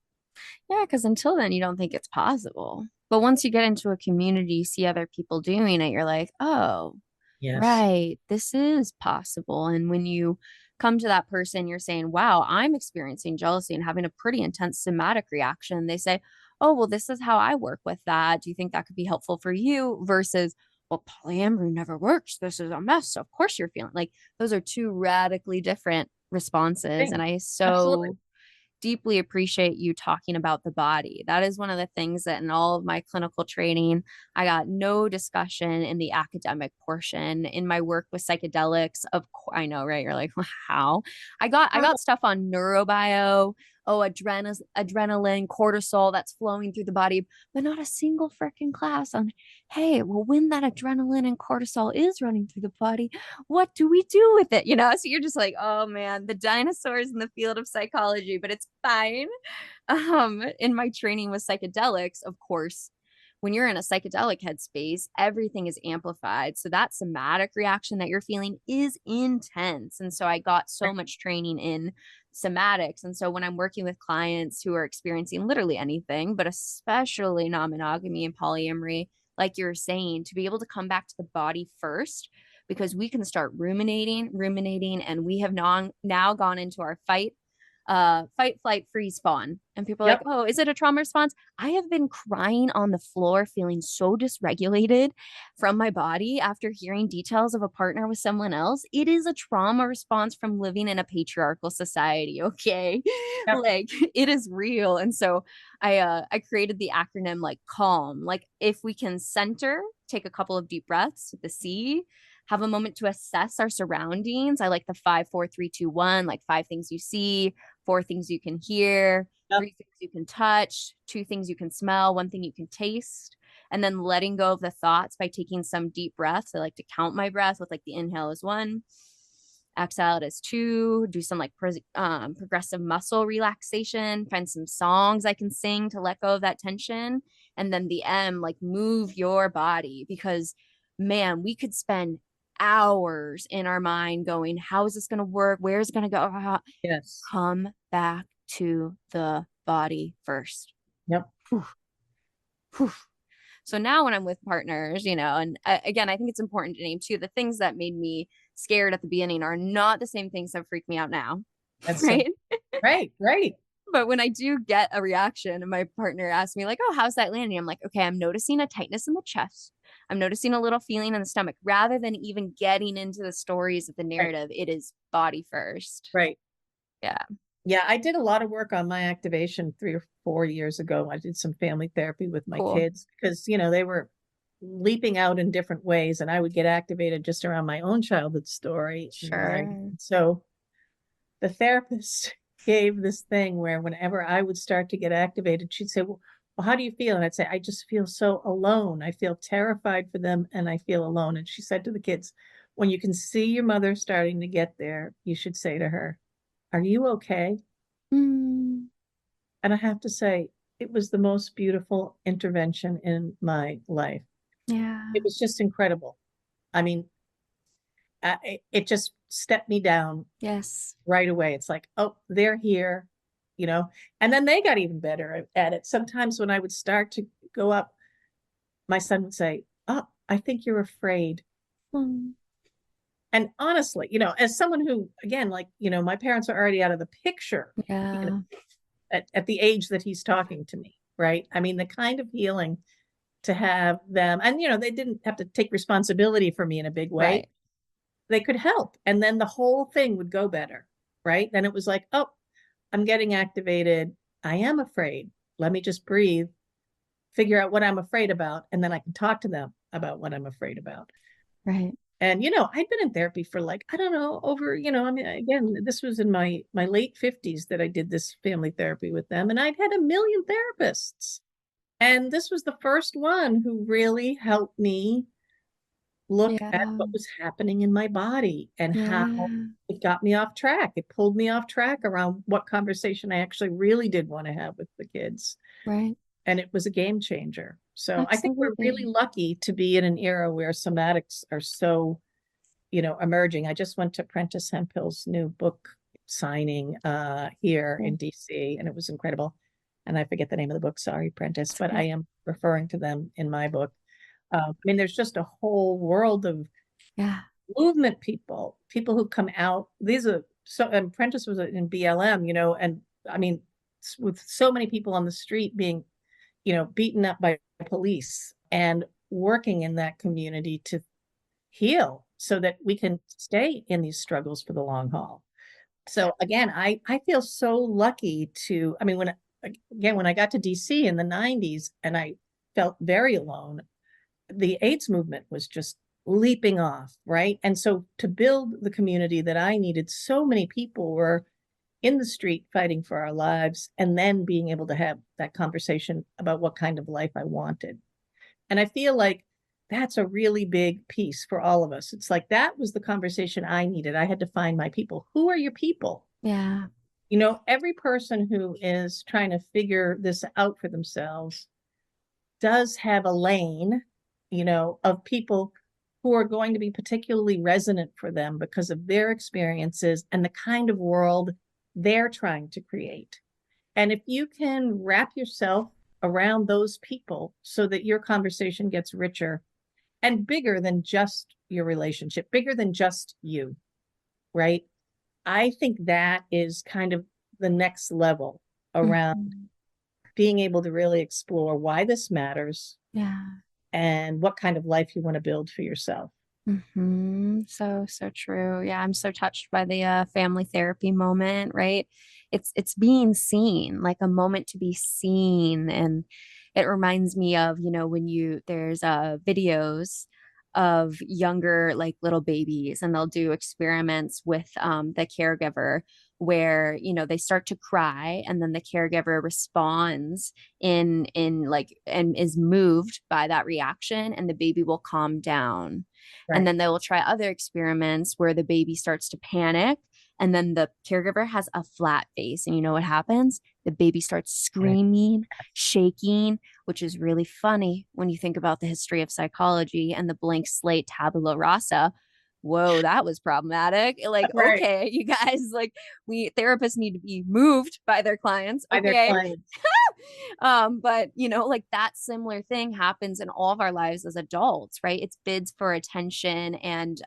Yeah, because until then, you don't think it's possible. But once you get into a community, you see other people doing it, you're like, oh, Yes. right, this is possible. And when you come to that person, you're saying, wow, I'm experiencing jealousy and having a pretty intense somatic reaction. They say, oh, well, this is how I work with that. Do you think that could be helpful for you? Versus, well, polyamory never works. This is a mess. Of course you're feeling like those are two radically different responses. And I Absolutely. so deeply appreciate you talking about the body. That is one of the things that in all of my clinical training, I got no discussion in the academic portion. In my work with psychedelics, of course, I know, right? You're like, how? I got stuff on neurobio, oh, adrenaline, cortisol that's flowing through the body, but not a single freaking class on, hey, well, when that adrenaline and cortisol is running through the body, what do we do with it? You know, so you're just like, oh man, the dinosaurs in the field of psychology, but it's fine. In my training with psychedelics, of course, when you're in a psychedelic headspace, everything is amplified. So that somatic reaction that you're feeling is intense. And so I got so much training in somatics. And so when I'm working with clients who are experiencing literally anything, but especially non-monogamy and polyamory, like you're saying, to be able to come back to the body first, because we can start ruminating, and we have now gone into our fight, flight, freeze, fawn. And people are like, oh, is it a trauma response? I have been crying on the floor, feeling so dysregulated from my body after hearing details of a partner with someone else. It is a trauma response from living in a patriarchal society. Okay. Yep. Like, it is real. And so I created the acronym like CALM. Like, if we can center, take a couple of deep breaths with the C, have a moment to assess our surroundings. I like the 5, 4, 3, 2, 1, like 5 things you see, 4 things you can hear, 3 things you can touch, 2 things you can smell, 1 thing you can taste, and then letting go of the thoughts by taking some deep breaths. I like to count my breath with like the inhale is 1, exhale as 2, do some like progressive muscle relaxation, find some songs I can sing to let go of that tension. And then the M, like, move your body, because man, we could spend hours in our mind going, how is this going to work? Where is it going to go? Yes. Come back to the body first. Yep. Whew. Whew. So now when I'm with partners, and again, I think it's important to name too, the things that made me scared at the beginning are not the same things that freak me out now. That's right. Right. But when I do get a reaction and my partner asks me like, oh, how's that landing? I'm like, okay, I'm noticing a tightness in the chest. I'm noticing a little feeling in the stomach. Rather than even getting into the stories of the narrative, it is body first. Right. Yeah. Yeah. I did a lot of work on my activation 3 or 4 years ago. I did some family therapy with my kids because, they were leaping out in different ways, and I would get activated just around my own childhood story. Sure. So the therapist gave this thing where whenever I would start to get activated, she'd say, well, how do you feel? And I'd say, I just feel so alone. I feel terrified for them and I feel alone. And she said to the kids, when you can see your mother starting to get there, you should say to her, are you okay? Mm. And I have to say, it was the most beautiful intervention in my life. Yeah. It was just incredible. I mean, it just stepped me down. Yes. Right away. It's like, oh, they're here, and then they got even better at it. Sometimes when I would start to go up, my son would say, oh, I think you're afraid. Mm. And honestly, as someone who, again, like, my parents are already out of the picture. Yeah. At the age that he's talking to me, right? I mean, the kind of healing to have them, and, they didn't have to take responsibility for me in a big way. Right. They could help. And then the whole thing would go better, right? Then it was like, oh, I'm getting activated. I am afraid. Let me just breathe, figure out what I'm afraid about, and then I can talk to them about what I'm afraid about. Right. And, I'd been in therapy for like, I don't know, over, I mean, again, this was in my late 50s that I did this family therapy with them. And I'd had a million therapists. And this was the first one who really helped me look at what was happening in my body and how it got me off track. It pulled me off track around what conversation I actually really did want to have with the kids. Right. And it was a game changer. So Absolutely. I think we're really lucky to be in an era where somatics are so, emerging. I just went to Prentice Hemphill's new book signing here in DC, and it was incredible. And I forget the name of the book. Sorry, Prentice, but I am referring to them in my book. I mean, there's just a whole world of movement people who come out. These are and Prentice was in BLM, and I mean, with so many people on the street being, beaten up by police, and working in that community to heal so that we can stay in these struggles for the long haul. So again, I feel so lucky to, I mean, when I got to DC in the 90s and I felt very alone, the AIDS movement was just leaping off, right? And so to build the community that I needed, so many people were in the street fighting for our lives, and then being able to have that conversation about what kind of life I wanted. And I feel like that's a really big piece for all of us. It's like, that was the conversation I needed. I had to find my people. Who are your people? Yeah. Every person who is trying to figure this out for themselves does have a lane, of people who are going to be particularly resonant for them because of their experiences and the kind of world they're trying to create. And if you can wrap yourself around those people so that your conversation gets richer and bigger than just your relationship, bigger than just you, right? I think that is kind of the next level around being able to really explore why this matters. Yeah. And what kind of life you want to build for yourself. So true. Yeah, I'm so touched by the family therapy moment, right? It's being seen, like a moment to be seen. And it reminds me of, when there's videos of younger, like little babies, and they'll do experiments with the caregiver where, they start to cry, and then the caregiver responds in like, and is moved by that reaction, and the baby will calm down. Right. And then they will try other experiments where the baby starts to panic, and then the caregiver has a flat face. And you know what happens? The baby starts screaming, shaking, which is really funny when you think about the history of psychology and the blank slate tabula rasa. whoa, that was problematic. Like, Right. okay, you guys, like, we therapists need to be moved by their clients. By their Okay. clients. But like that similar thing happens in all of our lives as adults, right? It's bids for attention and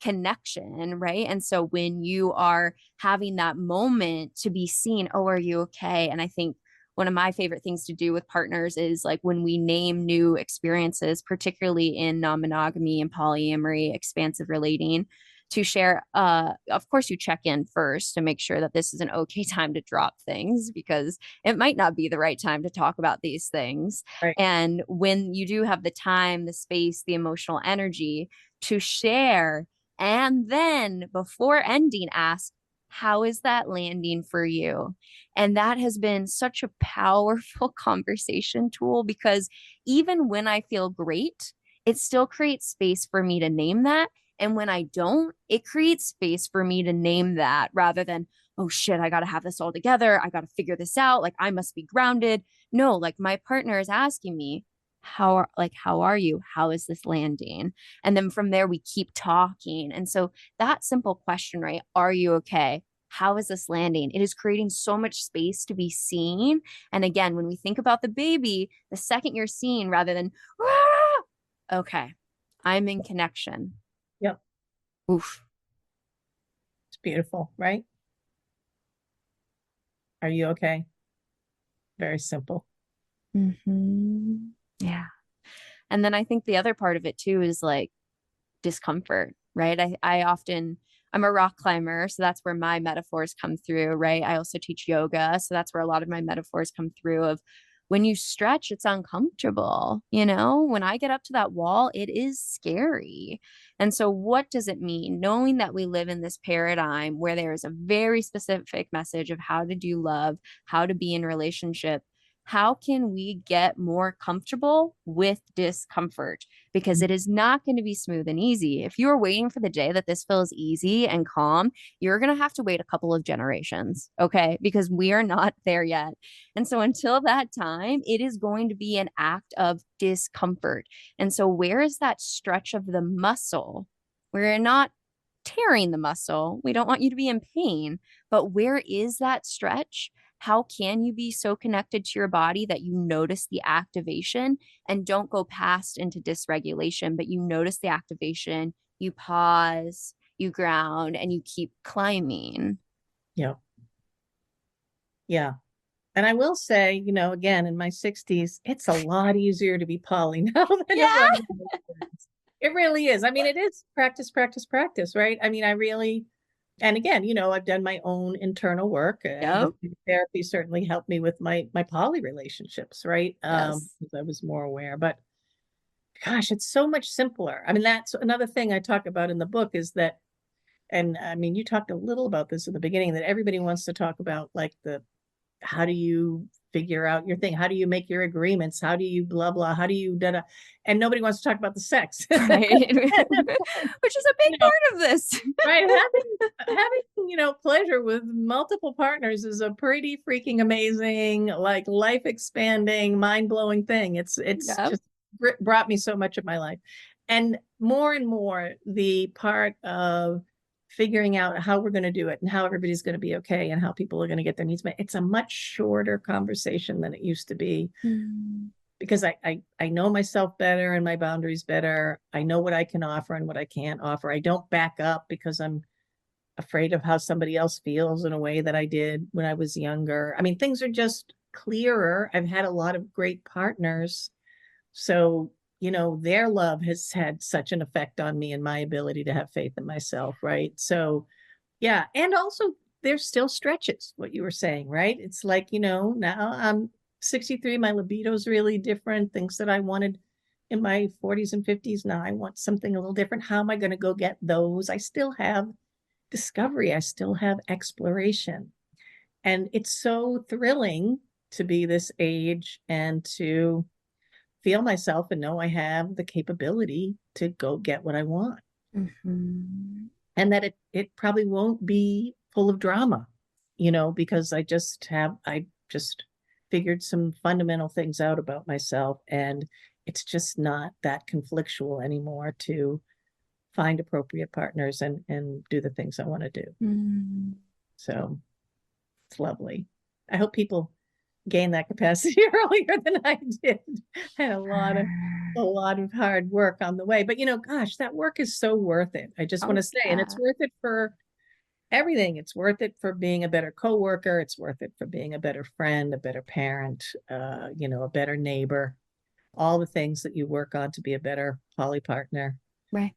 connection, right? And so when you are having that moment to be seen, oh, are you okay? And I think one of my favorite things to do with partners is like when we name new experiences, particularly in non-monogamy and polyamory, expansive relating, to share, of course you check in first to make sure that this is an okay time to drop things, because it might not be the right time to talk about these things. Right. And when you do have the time, the space, the emotional energy to share, and then before ending, ask, how is that landing for you? And that has been such a powerful conversation tool, because even when I feel great, it still creates space for me to name that. And when I don't, it creates space for me to name that rather than, oh shit, I got to have this all together. I got to figure this out. Like I must be grounded. No, like my partner is asking me, how are you? How is this landing? And then from there, we keep talking. And so that simple question, right? Are you okay? How is this landing? It is creating so much space to be seen. And again, when we think about the baby, the second you're seen rather than, ah, okay, I'm in connection. Yep. Oof. It's beautiful, right? Are you okay? Very simple. Mm-hmm. Yeah. And then I think the other part of it too is like discomfort, right? I'm a rock climber, so that's where my metaphors come through, right? I also teach yoga, so that's where a lot of my metaphors come through of when you stretch, it's uncomfortable. When I get up to that wall, it is scary. And so what does it mean? Knowing that we live in this paradigm where there is a very specific message of how to do love, how to be in relationship, how can we get more comfortable with discomfort? Because it is not going to be smooth and easy. If you are waiting for the day that this feels easy and calm, you're going to have to wait a couple of generations, okay? Because we are not there yet. And so until that time, it is going to be an act of discomfort. And so where is that stretch of the muscle? We're not tearing the muscle. We don't want you to be in pain, but where is that stretch? How can you be so connected to your body that you notice the activation and don't go past into dysregulation, but you notice the activation, you pause, you ground, and you keep climbing? Yeah. Yeah. And I will say, again, in my 60s, it's a lot easier to be poly now than it Yeah. was. It really is. I mean, it is practice, practice, practice, right? I mean, and again, I've done my own internal work. Yep. The therapy certainly helped me with my poly relationships, right? Yes. Because I was more aware. But gosh, it's so much simpler. I mean, that's another thing I talk about in the book is that, and I mean, you talked a little about this in the beginning, that everybody wants to talk about like how do you figure out your thing? How do you make your agreements? How do you blah, blah? How do you da, da? And nobody wants to talk about the sex. Right. Which is a big part of this. Right. Having pleasure with multiple partners is a pretty freaking amazing, like life expanding, mind blowing thing. It's Yep. just brought me so much of my life. And more, the part of figuring out how we're going to do it and how everybody's going to be okay and how people are going to get their needs met. It's a much shorter conversation than it used to be. Because I know myself better and my boundaries better. I know what I can offer and what I can't offer. I don't back up because I'm afraid of how somebody else feels in a way that I did when I was younger. I mean, things are just clearer. I've had a lot of great partners. So, their love has had such an effect on me and my ability to have faith in myself, right? So, yeah. And also, there's still stretches, what you were saying, right? It's like, now I'm 63, my libido's really different. Things that I wanted in my 40s and 50s, now I want something a little different. How am I going to go get those? I still have discovery. I still have exploration. And it's so thrilling to be this age and to feel myself and know I have the capability to go get what I want. Mm-hmm. And that it probably won't be full of drama, because I just figured some fundamental things out about myself, and it's just not that conflictual anymore to find appropriate partners and do the things I want to do. Mm. So it's lovely. I hope people gain that capacity earlier than I did. I had a lot of hard work on the way, but gosh, that work is so worth it. I just want to say, and it's worth it for everything. It's worth it for being a better coworker. It's worth it for being a better friend, a better parent, a better neighbor, all the things that you work on to be a better poly partner. Right.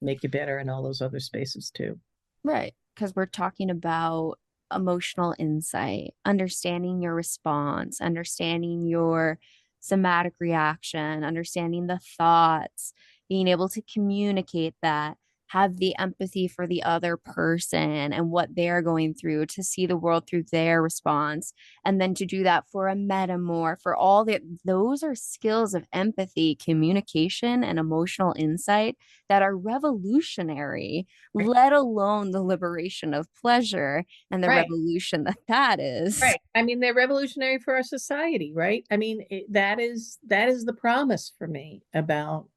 Make you better in all those other spaces too. Right. Because we're talking about emotional insight, understanding your response, understanding your somatic reaction, understanding the thoughts, being able to communicate that, have the empathy for the other person and what they're going through, to see the world through their response, and then to do that for a metamor, for all that. Those are skills of empathy, communication, and emotional insight that are revolutionary, Right. let alone the liberation of pleasure and the Right. revolution that is. Right. I mean, they're revolutionary for our society, right? I mean, that is the promise for me about,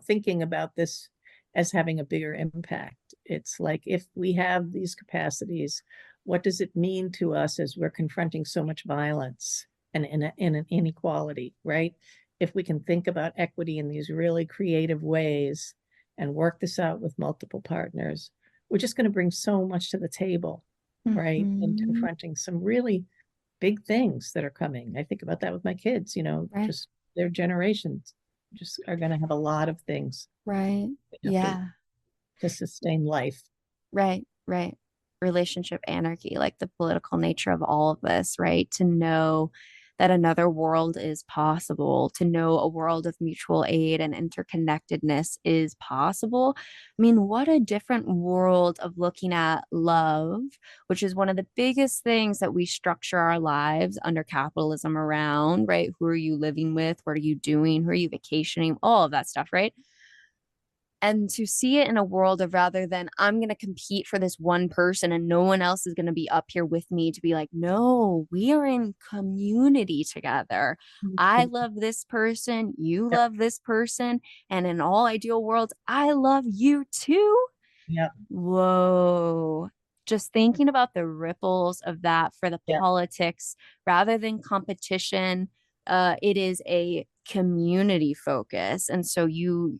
thinking about this as having a bigger impact. It's like, if we have these capacities, what does it mean to us as we're confronting so much violence and an inequality, right? If we can think about equity in these really creative ways and work this out with multiple partners, we're just going to bring so much to the table, right? In confronting some really big things that are coming. I think about that with my kids, Right. just their generations just are going to have a lot of things. Right. Yeah. To sustain life. Right. Right. Relationship anarchy, like the political nature of all of this, right? To know that another world is possible, to know a world of mutual aid and interconnectedness is possible. I mean, what a different world of looking at love, which is one of the biggest things that we structure our lives under capitalism around, right? Who are you living with? What are you doing? Who are you vacationing? All of that stuff, right? And to see it in a world of, rather than I'm going to compete for this one person and no one else is going to be up here with me, to be like, no, we are in community together. I love this person. You love this person. And in all ideal worlds, I love you too. Yeah. Whoa. Just thinking about the ripples of that for the politics, rather than competition. It is a community focus. And so you're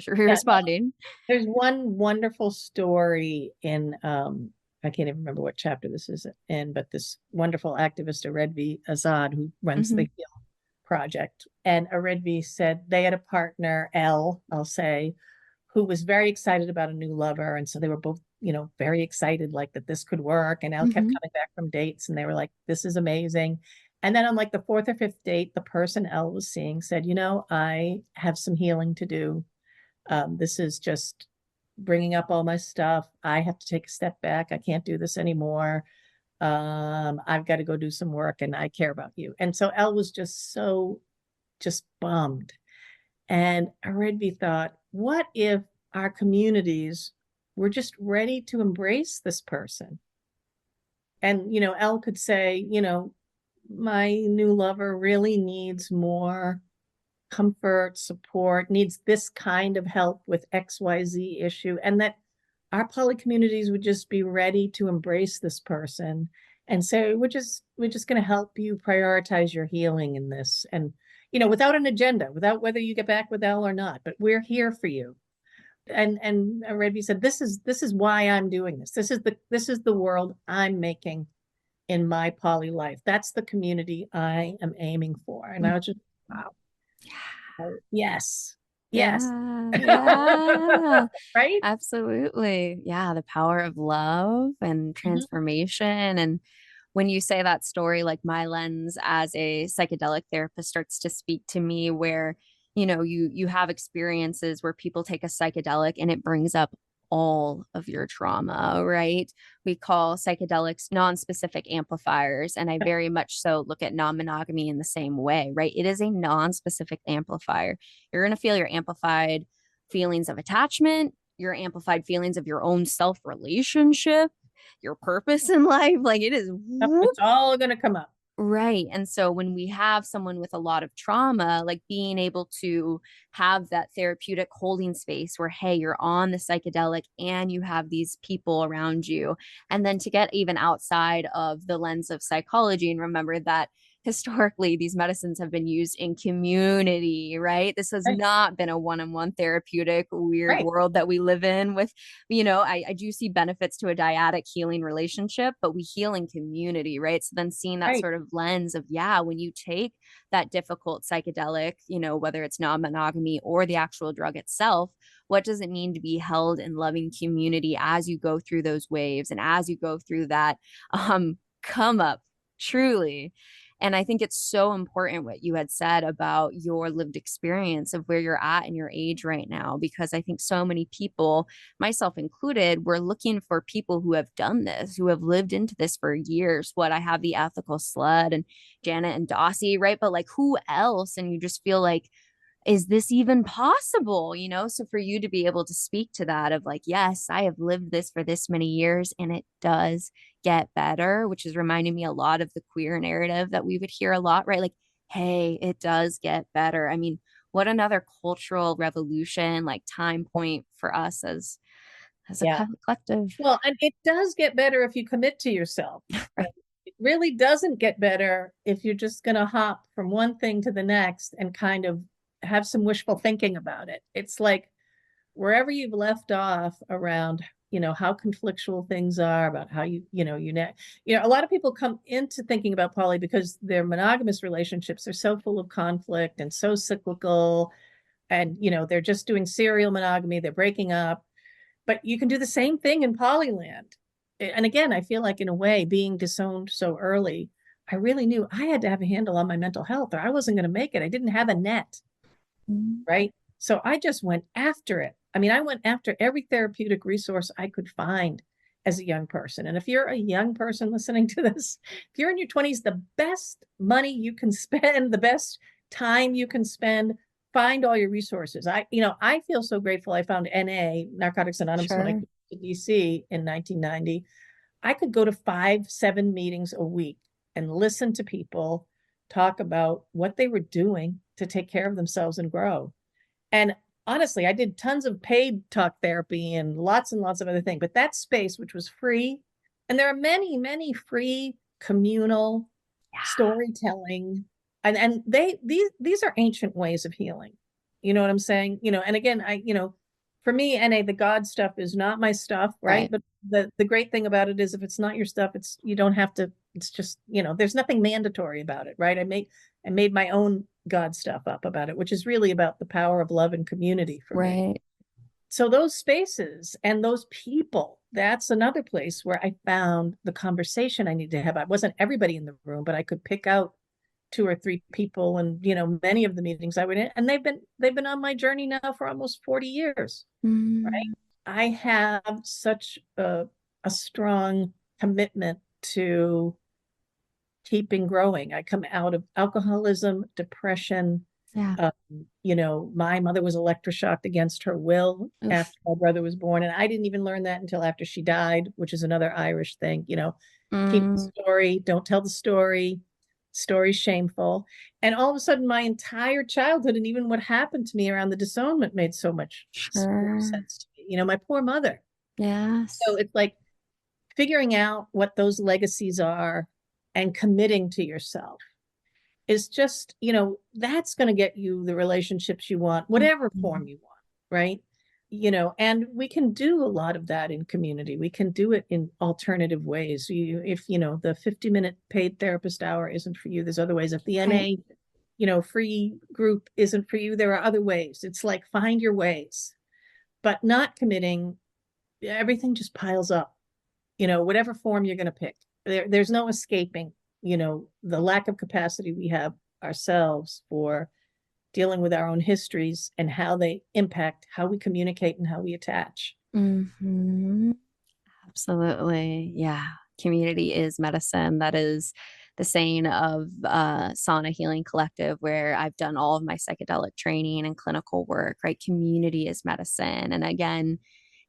responding. There's one wonderful story in I can't even remember what chapter this is in, but this wonderful activist Aredvi Azad, who runs the Heal Project, and Aredvi said they had a partner, I'll say, who was very excited about a new lover, and so they were both very excited, like, that this could work, and Elle kept coming back from dates and they were like, this is amazing. And then on like the fourth or fifth date, the person Elle was seeing said, I have some healing to do. This is just bringing up all my stuff. I have to take a step back. I can't do this anymore. I've got to go do some work, and I care about you. And so Elle was just bummed. And Aredvi thought, what if our communities were just ready to embrace this person? And, Elle could say, my new lover really needs more comfort, support, needs this kind of help with XYZ issue, and that our poly communities would just be ready to embrace this person and say, we're just going to help you prioritize your healing in this, and without an agenda, without whether you get back with Elle or not, but we're here for you. And Redby said, this is why I'm doing this. This is the world I'm making in my poly life. That's the community I am aiming for. And I was just, wow. Yes. Yeah. Right? Absolutely. Yeah. The power of love and transformation. And when you say that story, like, my lens as a psychedelic therapist starts to speak to me, where, you have experiences where people take a psychedelic and it brings up all of your trauma, right? We call psychedelics non-specific amplifiers. And I very much so look at non-monogamy in the same way, right? It is a non-specific amplifier. You're going to feel your amplified feelings of attachment, your amplified feelings of your own self-relationship, your purpose in life. Like, it is, it's all going to come up. Right. And so when we have someone with a lot of trauma, like being able to have that therapeutic holding space where, hey, you're on the psychedelic and you have these people around you. And then to get even outside of the lens of psychology and remember that historically these medicines have been used in community, right? This has Right. not been a one-on-one therapeutic weird Right. world that we live in with, I do see benefits to a dyadic healing relationship, but we heal in community, right? So then seeing that Right. sort of lens of, yeah, when you take that difficult psychedelic, whether it's non-monogamy or the actual drug itself, what does it mean to be held in loving community as you go through those waves and as you go through that come up, truly. And I think it's so important what you had said about your lived experience of where you're at in your age right now, because I think so many people, myself included, we're looking for people who have done this, who have lived into this for years. What I have the ethical slut and Janet and Dossie, right? But like who else? And you just feel like, is this even possible? So for you to be able to speak to that of like, yes, I have lived this for this many years and it does get better, which is reminding me a lot of the queer narrative that we would hear a lot, right? Like, hey, it does get better. I mean, what another cultural revolution, like time point for us as a Yeah. collective. Well, and it does get better if you commit to yourself. Right. It really doesn't get better if you're just going to hop from one thing to the next and kind of have some wishful thinking about it. It's like wherever you've left off around, how conflictual things are, about how a lot of people come into thinking about poly because their monogamous relationships are so full of conflict and so cyclical, and they're just doing serial monogamy, they're breaking up. But you can do the same thing in polyland. And again, I feel like in a way, being disowned so early, I really knew I had to have a handle on my mental health or I wasn't going to make it. I didn't have a net, right? So I just went after it. I mean, I went after every therapeutic resource I could find as a young person. And if you're a young person listening to this, if you're in your 20s, the best money you can spend, the best time you can spend, find all your resources. I feel so grateful I found NA, Narcotics Anonymous, when I came to DC in 1990. I could go to 5-7 meetings a week and listen to people talk about what they were doing to take care of themselves and grow. And honestly, I did tons of paid talk therapy and lots of other things, but that space, which was free, and there are many, many free communal storytelling, and these are ancient ways of healing. You know what I'm saying? And again, for me, NA, the God stuff is not my stuff, right? But the great thing about it is if it's not your stuff, you don't have to, it's just, there's nothing mandatory about it, right? I made my own God stuff up about it, which is really about the power of love and community for me. So those spaces and those people, that's another place where I found the conversation I needed to have. I wasn't everybody in the room, but I could pick out 2 or 3 people, and many of the meetings I went in, and they've been on my journey now for almost 40 years. Right? I have such a strong commitment to keeping growing. I come out of alcoholism, depression. My mother was electroshocked against her will after my brother was born, and I didn't even learn that until after she died, which is another Irish thing. Keep the story, don't tell the story. Story's shameful. And all of a sudden, my entire childhood and even what happened to me around the disownment made so much sense to me. My poor mother. Yes. So it's like figuring out what those legacies are and committing to yourself is just, that's going to get you the relationships you want, whatever form you want, right? And we can do a lot of that in community. We can do it in alternative ways. If the 50-minute paid therapist hour isn't for you, there's other ways. If the NA, free group isn't for you, there are other ways. It's like, find your ways, but not committing, everything just piles up, whatever form you're going to pick. There's no escaping, the lack of capacity we have ourselves for dealing with our own histories and how they impact how we communicate and how we attach. Absolutely. Yeah. Community is medicine. That is the saying of Sauna Healing Collective, where I've done all of my psychedelic training and clinical work, right? Community is medicine. And again,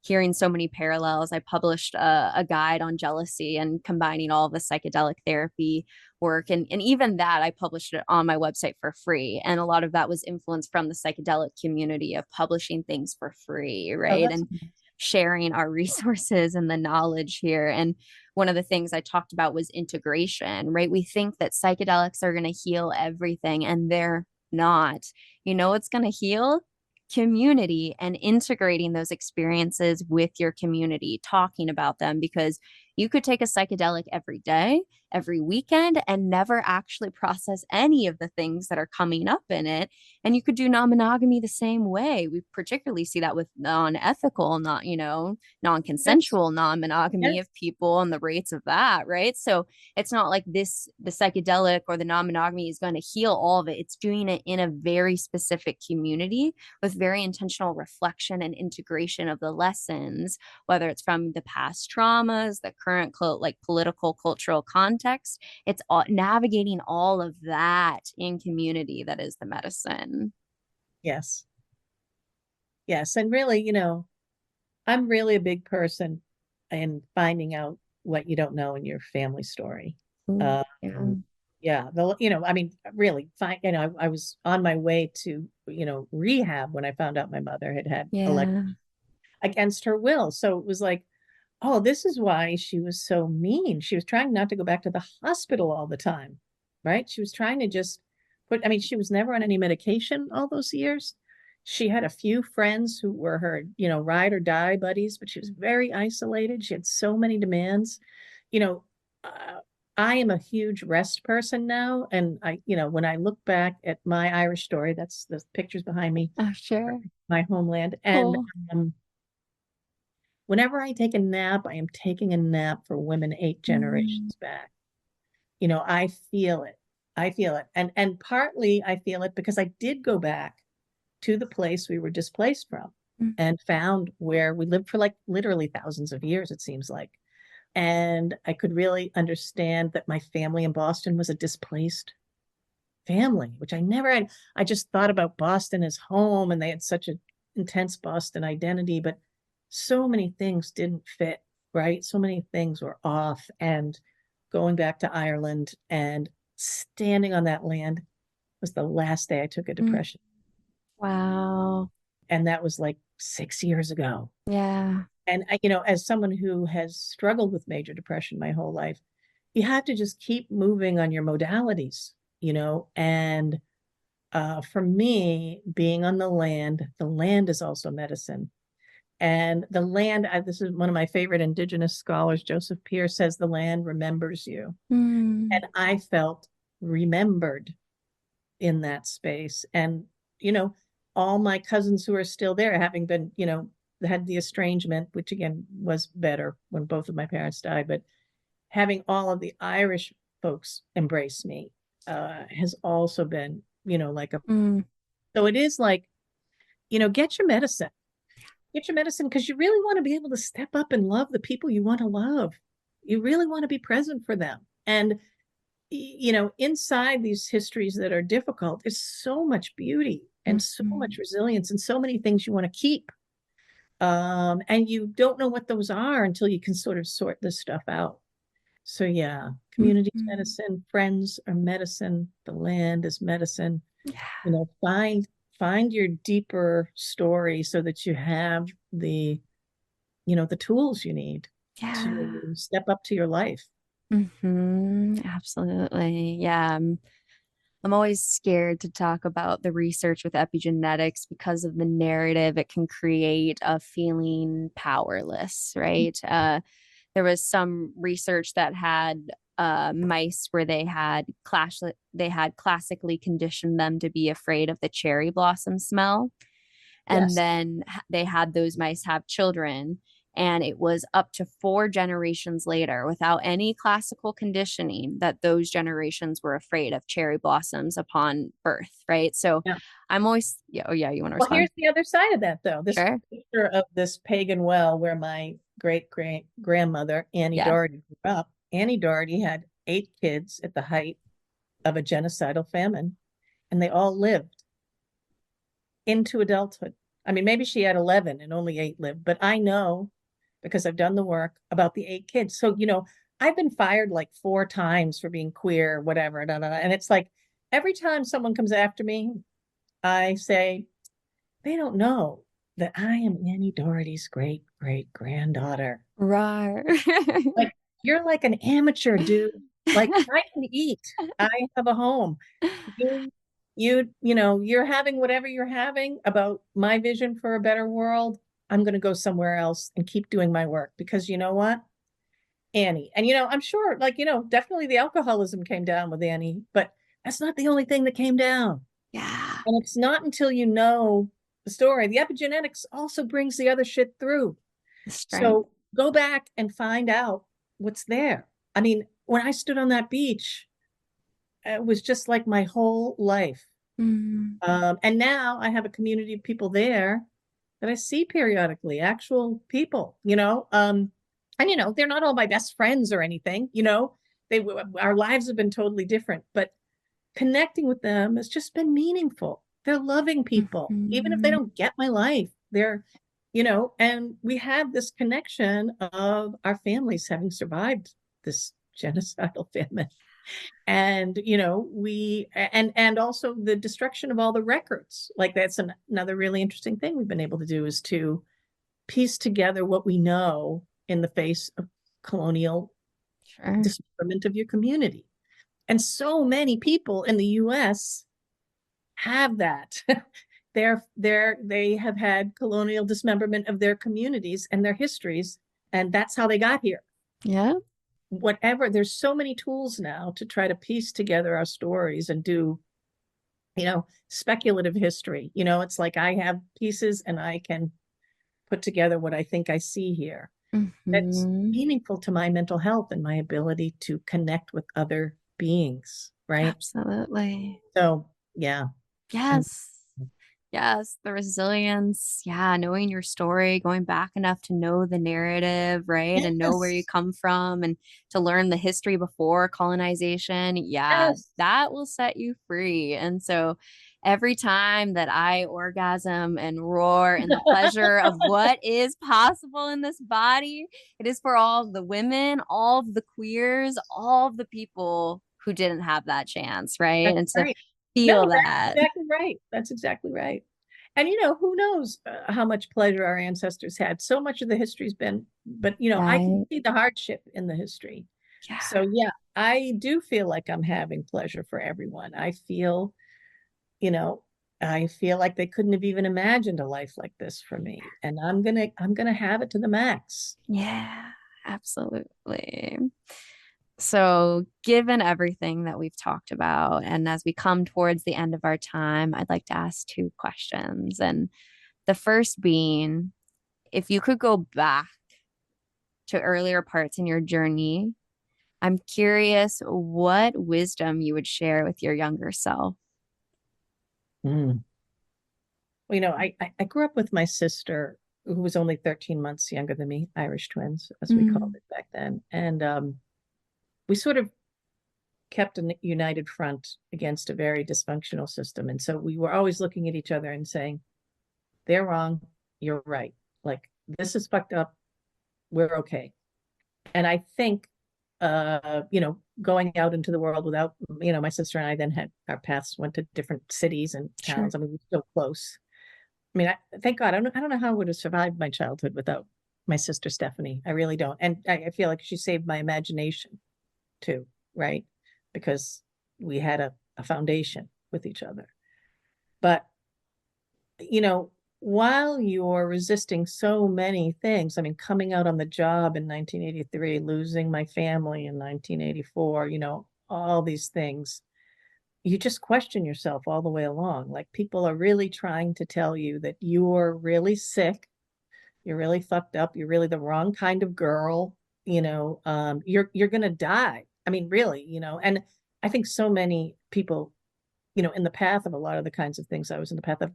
hearing so many parallels. I published a guide on jealousy and combining all of the psychedelic therapy work. And even that, I published it on my website for free. And a lot of that was influenced from the psychedelic community of publishing things for free, Oh, right? that's And sharing our resources and the knowledge here. And one of the things I talked about was integration, right? We think that psychedelics are going to heal everything, and they're not. You know what's going to heal? Community, and integrating those experiences with your community, talking about them, because you could take a psychedelic every day, every weekend, and never actually process any of the things that are coming up in it. And you could do non-monogamy the same way. We particularly see that with non-ethical, not, yes, non-consensual non-monogamy yes, of people and the rates of that, right? So it's not like the psychedelic or the non-monogamy is going to heal all of it. It's doing it in a very specific community with very intentional reflection and integration of the lessons, whether it's from the past traumas, the current political, cultural context. It's navigating all of that in community that is the medicine. yes, yes. And really, I'm really a big person in finding out what you don't know in your family story. Ooh, Um, yeah. yeah, I mean, really, fine. I was on my way to, rehab when I found out my mother had elected Yeah. against her will. So it was like, oh, this is why she was so mean. She was trying not to go back to the hospital all the time, right? She was trying to just I mean, she was never on any medication all those years. She had a few friends who were her, ride or die buddies, but she was very isolated. She had so many demands. You know, uh, I am a huge rest person now. And when I look back at my Irish story, that's the pictures behind me, Oh, sure. my homeland. And Cool. um, whenever I take a nap, I am taking a nap for women 8 generations Mm. back. I feel it. I feel it. And partly I feel it because I did go back to the place we were displaced from Mm. and found where we lived for like literally thousands of years, it seems like. And I could really understand that my family in Boston was a displaced family, which I never had. I just thought about Boston as home and they had such an intense Boston identity, but so many things didn't fit, right? So many things were off. And going back to Ireland and standing on that land was the last day I took a Mm. depression. Wow. And that was like 6 years ago. Yeah. And as someone who has struggled with major depression my whole life, you have to just keep moving on your modalities, and for me, being on the land is also medicine. And the land, this is one of my favorite indigenous scholars, Joseph Pierce, says the land remembers you. Mm. And I felt remembered in that space. And, all my cousins who are still there, having been, had the estrangement, which again was better when both of my parents died, but having all of the Irish folks embrace me has also been, like Mm. so it is like, get your medicine. Get your medicine because you really want to be able to step up and love the people you want to love. You really want to be present for them. And, inside these histories that are difficult, there's so much beauty and so Mm. much resilience and so many things you want to keep. And you don't know what those are until you can sort of sort this stuff out. So yeah, community's Mm. medicine, friends are medicine, the land is medicine. Yeah. Find your deeper story so that you have the tools you need Yeah. to step up to your life. Absolutely. Yeah. I'm always scared to talk about the research with epigenetics because of the narrative it can create of feeling powerless, right? There was some research that had mice where they had classically conditioned them to be afraid of the cherry blossom smell, and Yes. then they had those mice have children, and it was up to 4 generations later without any classical conditioning that those generations were afraid of cherry blossoms upon birth, right? So Yeah. I'm always, yeah, oh yeah, you want to Well, respond? here's the other side of that, though. This Sure. picture of this pagan well where my great great grandmother, Annie Yeah. Doherty, grew up. Annie Doherty had 8 kids at the height of a genocidal famine, and they all lived into adulthood. I mean, maybe she had 11 and only 8 lived, but I know because I've done the work about the 8 kids. So, I've been fired like 4 times for being queer, whatever. Da, da, da. And it's like every time someone comes after me, I say, they don't know that I am Annie Doherty's great great granddaughter. Right. Like, you're like an amateur, dude. Like, I can eat. I have a home. You're having whatever you're having about my vision for a better world. I'm going to go somewhere else and keep doing my work because you know what? Annie. And, I'm sure, like, definitely the alcoholism came down with Annie, but that's not the only thing that came down. Yeah. And it's not until you know the story. The epigenetics also brings the other shit through. So go back and find out what's there. I mean, when I stood on that beach, it was just like my whole life. Mm. And now I have a community of people there that I see periodically, actual people, and they're not all my best friends or anything, our lives have been totally different, but connecting with them has just been meaningful. They're loving people, even if they don't get my life. They're, and we have this connection of our families having survived this genocidal famine. And and also the destruction of all the records. Like, that's another really interesting thing we've been able to do, is to piece together what we know in the face of colonial dismemberment of your community. And so many people in the US have that. They have had colonial dismemberment of their communities and their histories, and that's how they got here. Yeah. Whatever, there's so many tools now to try to piece together our stories and do, speculative history. It's like I have pieces and I can put together what I think I see here. That's meaningful to my mental health and my ability to connect with other beings, right? Absolutely. So, yeah. Yes. Yes, the resilience. Yeah, knowing your story, going back enough to know the narrative, right? Yes. And know where you come from and to learn the history before colonization. Yeah, Yes. that will set you free. And so every time that I orgasm and roar in the pleasure of what is possible in this body, it is for all of the women, all of the queers, all of the people who didn't have that chance, right? That's And right. to feel That's that. exactly right. That's exactly right. And who knows how much pleasure our ancestors had. So much of the history's been, but I can see the hardship in the history. Yeah. So yeah, I do feel like I'm having pleasure for everyone. I feel like they couldn't have even imagined a life like this for me. And I'm gonna have it to the max. Yeah, absolutely. So, given everything that we've talked about, and as we come towards the end of our time, I'd like to ask 2 questions. And the first being, if you could go back to earlier parts in your journey, I'm curious what wisdom you would share with your younger self. Mm. Well, I grew up with my sister, who was only 13 months younger than me, Irish twins, as we called it back then. And we sort of kept a united front against a very dysfunctional system. And so we were always looking at each other and saying, they're wrong, you're right. Like, this is fucked up, we're okay. And I think, going out into the world without, my sister and I then had our paths went to different cities and towns. I mean, we're still close. I mean, thank God, I don't know how I would have survived my childhood without my sister Stephanie. I really don't. And I feel like she saved my imagination too, right? Because we had a foundation with each other. But, while you're resisting so many things, I mean, coming out on the job in 1983, losing my family in 1984, all these things, you just question yourself all the way along. Like, people are really trying to tell you that you're really sick, you're really fucked up, you're really the wrong kind of girl, you're gonna die. I mean, really, and I think so many people, in the path of a lot of the kinds of things I was in the path of,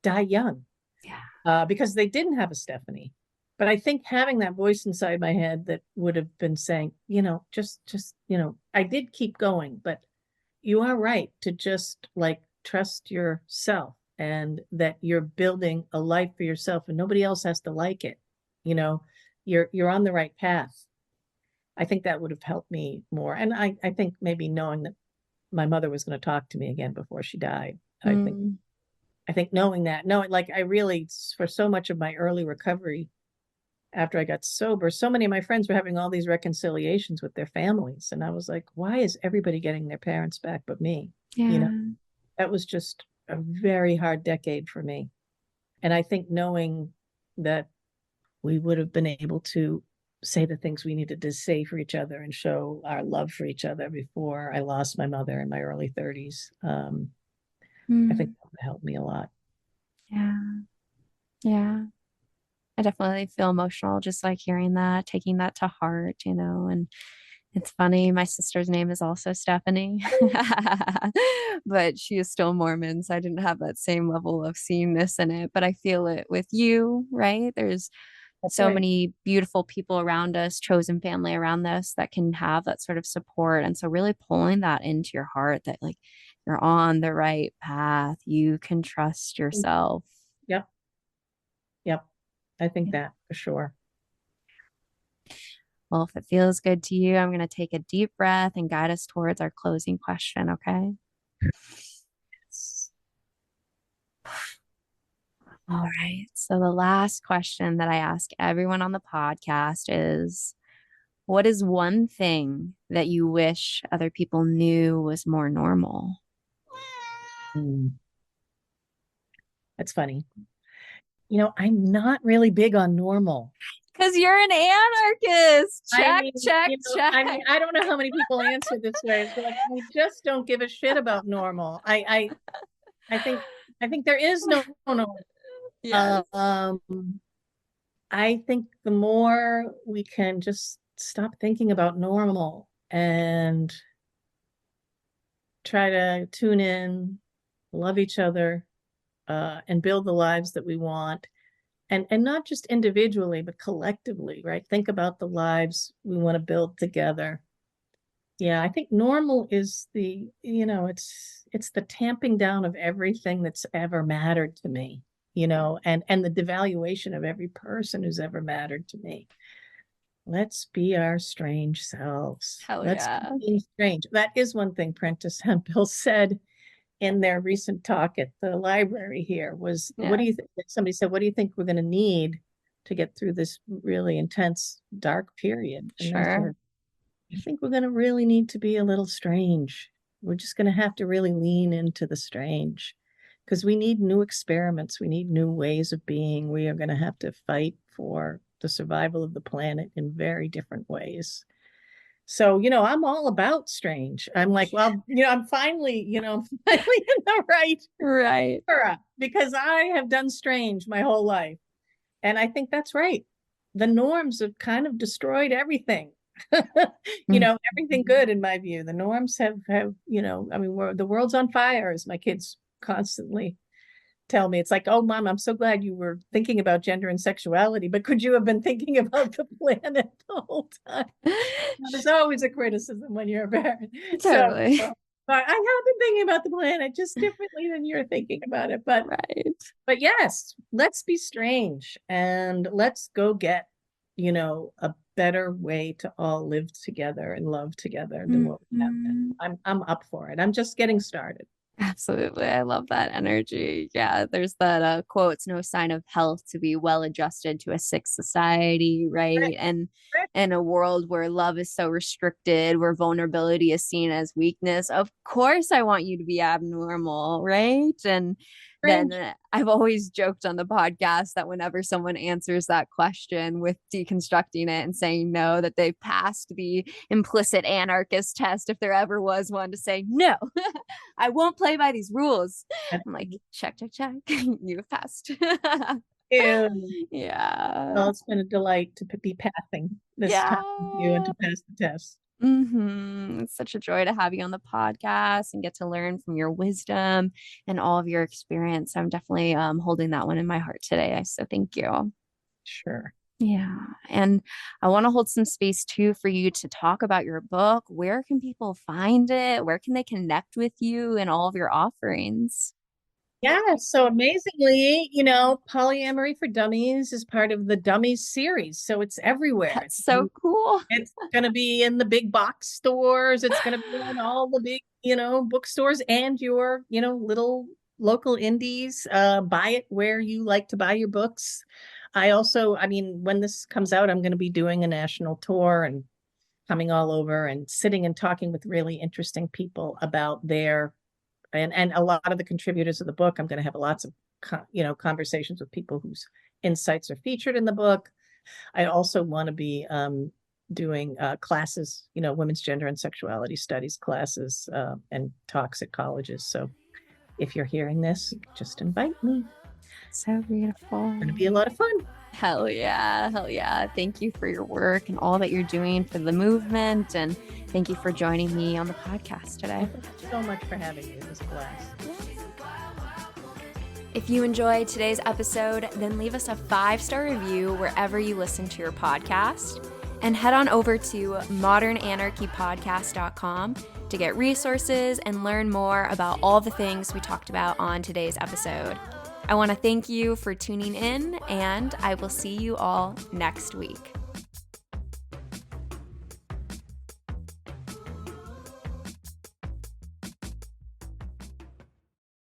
die young. Yeah. Because they didn't have a Stephanie. But I think having that voice inside my head that would have been saying, just, I did keep going, but you are right to just like trust yourself and that you're building a life for yourself and nobody else has to like it. You know, you're on the right path. I think that would have helped me more. And I think maybe knowing that my mother was going to talk to me again before she died. I think knowing that, knowing like I really, for so much of my early recovery after I got sober, so many of my friends were having all these reconciliations with their families. And I was like, why is everybody getting their parents back but me? You know, that was just a very hard decade for me. And I think knowing that we would have been able to say the things we needed to say for each other and show our love for each other before I lost my mother in my early 30s. I think that would help me a lot. Yeah. Yeah. I definitely feel emotional just like hearing that, taking that to heart, you know, and it's funny. My sister's name is also Stephanie, but she is still Mormon. So I didn't have that same level of seeingness in it, but I feel it with you, right? There's That's so right. many beautiful people around us, chosen family around us that can have that sort of support. And so really pulling that into your heart that like you're on the right path. You can trust yourself. Yep. Yep. I think that for sure. Well, if it feels good to you, I'm going to take a deep breath and guide us towards our closing question, okay? All right. So the last question that I ask everyone on the podcast is, what is one thing that you wish other people knew was more normal? That's funny. You know, I'm not really big on normal. Because you're an anarchist. Check, I mean, check, you know, check. I don't know how many people answer this way. It's like, I just don't give a shit about normal. I think there is no normal. Yes. I think the more we can just stop thinking about normal and try to tune in, love each other, and build the lives that we want. And not just individually, but collectively, right? Think about the lives we want to build together. Yeah, I think normal is the, you know, it's the tamping down of everything that's ever mattered to me, you know, and the devaluation of every person who's ever mattered to me. Let's be our strange selves. Hell Let's yeah. be strange. That is one thing Prentice Hemphill said in their recent talk at the library here was, what do you think? Somebody said, what do you think we're going to need to get through this really intense, dark period? And they said, I think we're going to really need to be a little strange. We're just going to have to really lean into the strange because we need new experiments. We need new ways of being. We are going to have to fight for the survival of the planet in very different ways. So, you know, I'm all about strange. I'm like, well, you know, I'm finally, finally in the right era because I have done strange my whole life. And I think that's right. The norms have kind of destroyed everything. You know, everything good in my view. The norms have, you know, I mean, the world's on fire, as my kids constantly tell me. It's like, oh, Mom, I'm so glad you were thinking about gender and sexuality, but could you have been thinking about the planet the whole time? There's always a criticism when you're a parent. Totally. So I have been thinking about the planet just differently than you're thinking about it. But but yes, let's be strange and let's go get, you know, a better way to all live together and love together than what we have been. I'm up for it. I'm just getting started. Absolutely. I love that energy. Yeah, there's that quote, it's no sign of health to be well adjusted to a sick society, right? And in a world where love is so restricted, where vulnerability is seen as weakness, of course I want you to be abnormal, right? And then I've always joked on the podcast that whenever someone answers that question with deconstructing it and saying no, that they've passed the implicit anarchist test, if there ever was one, to say, no, I won't play by these rules. I'm like, check, check, check. You've passed. Yeah. Well, it's been a delight to be passing this time with you and to pass the test. It's such a joy to have you on the podcast and get to learn from your wisdom and all of your experience. I'm definitely holding that one in my heart today. So thank you. Sure. Yeah. And I want to hold some space too for you to talk about your book. Where can people find it? Where can they connect with you and all of your offerings? Yeah, so amazingly, Polyamory for Dummies is part of the Dummies series. So it's everywhere. That's so cool. It's going to be in the big box stores. It's going to be in all the big, bookstores and your, little local indies. Buy it where you like to buy your books. When this comes out, I'm going to be doing a national tour and coming all over and sitting and talking with really interesting people about and a lot of the contributors of the book. I'm going to have lots of conversations with people whose insights are featured in the book. I also want to be doing classes, women's gender and sexuality studies classes and talks at colleges. So if you're hearing this, just invite me. So beautiful. It's going to be a lot of fun. Hell yeah. Hell yeah. Thank you for your work and all that you're doing for the movement. And thank you for joining me on the podcast today. Thank you so much for having me. It was a blast. If you enjoyed today's episode, then leave us a 5-star review wherever you listen to your podcast. And head on over to modernanarchypodcast.com to get resources and learn more about all the things we talked about on today's episode. I want to thank you for tuning in, and I will see you all next week.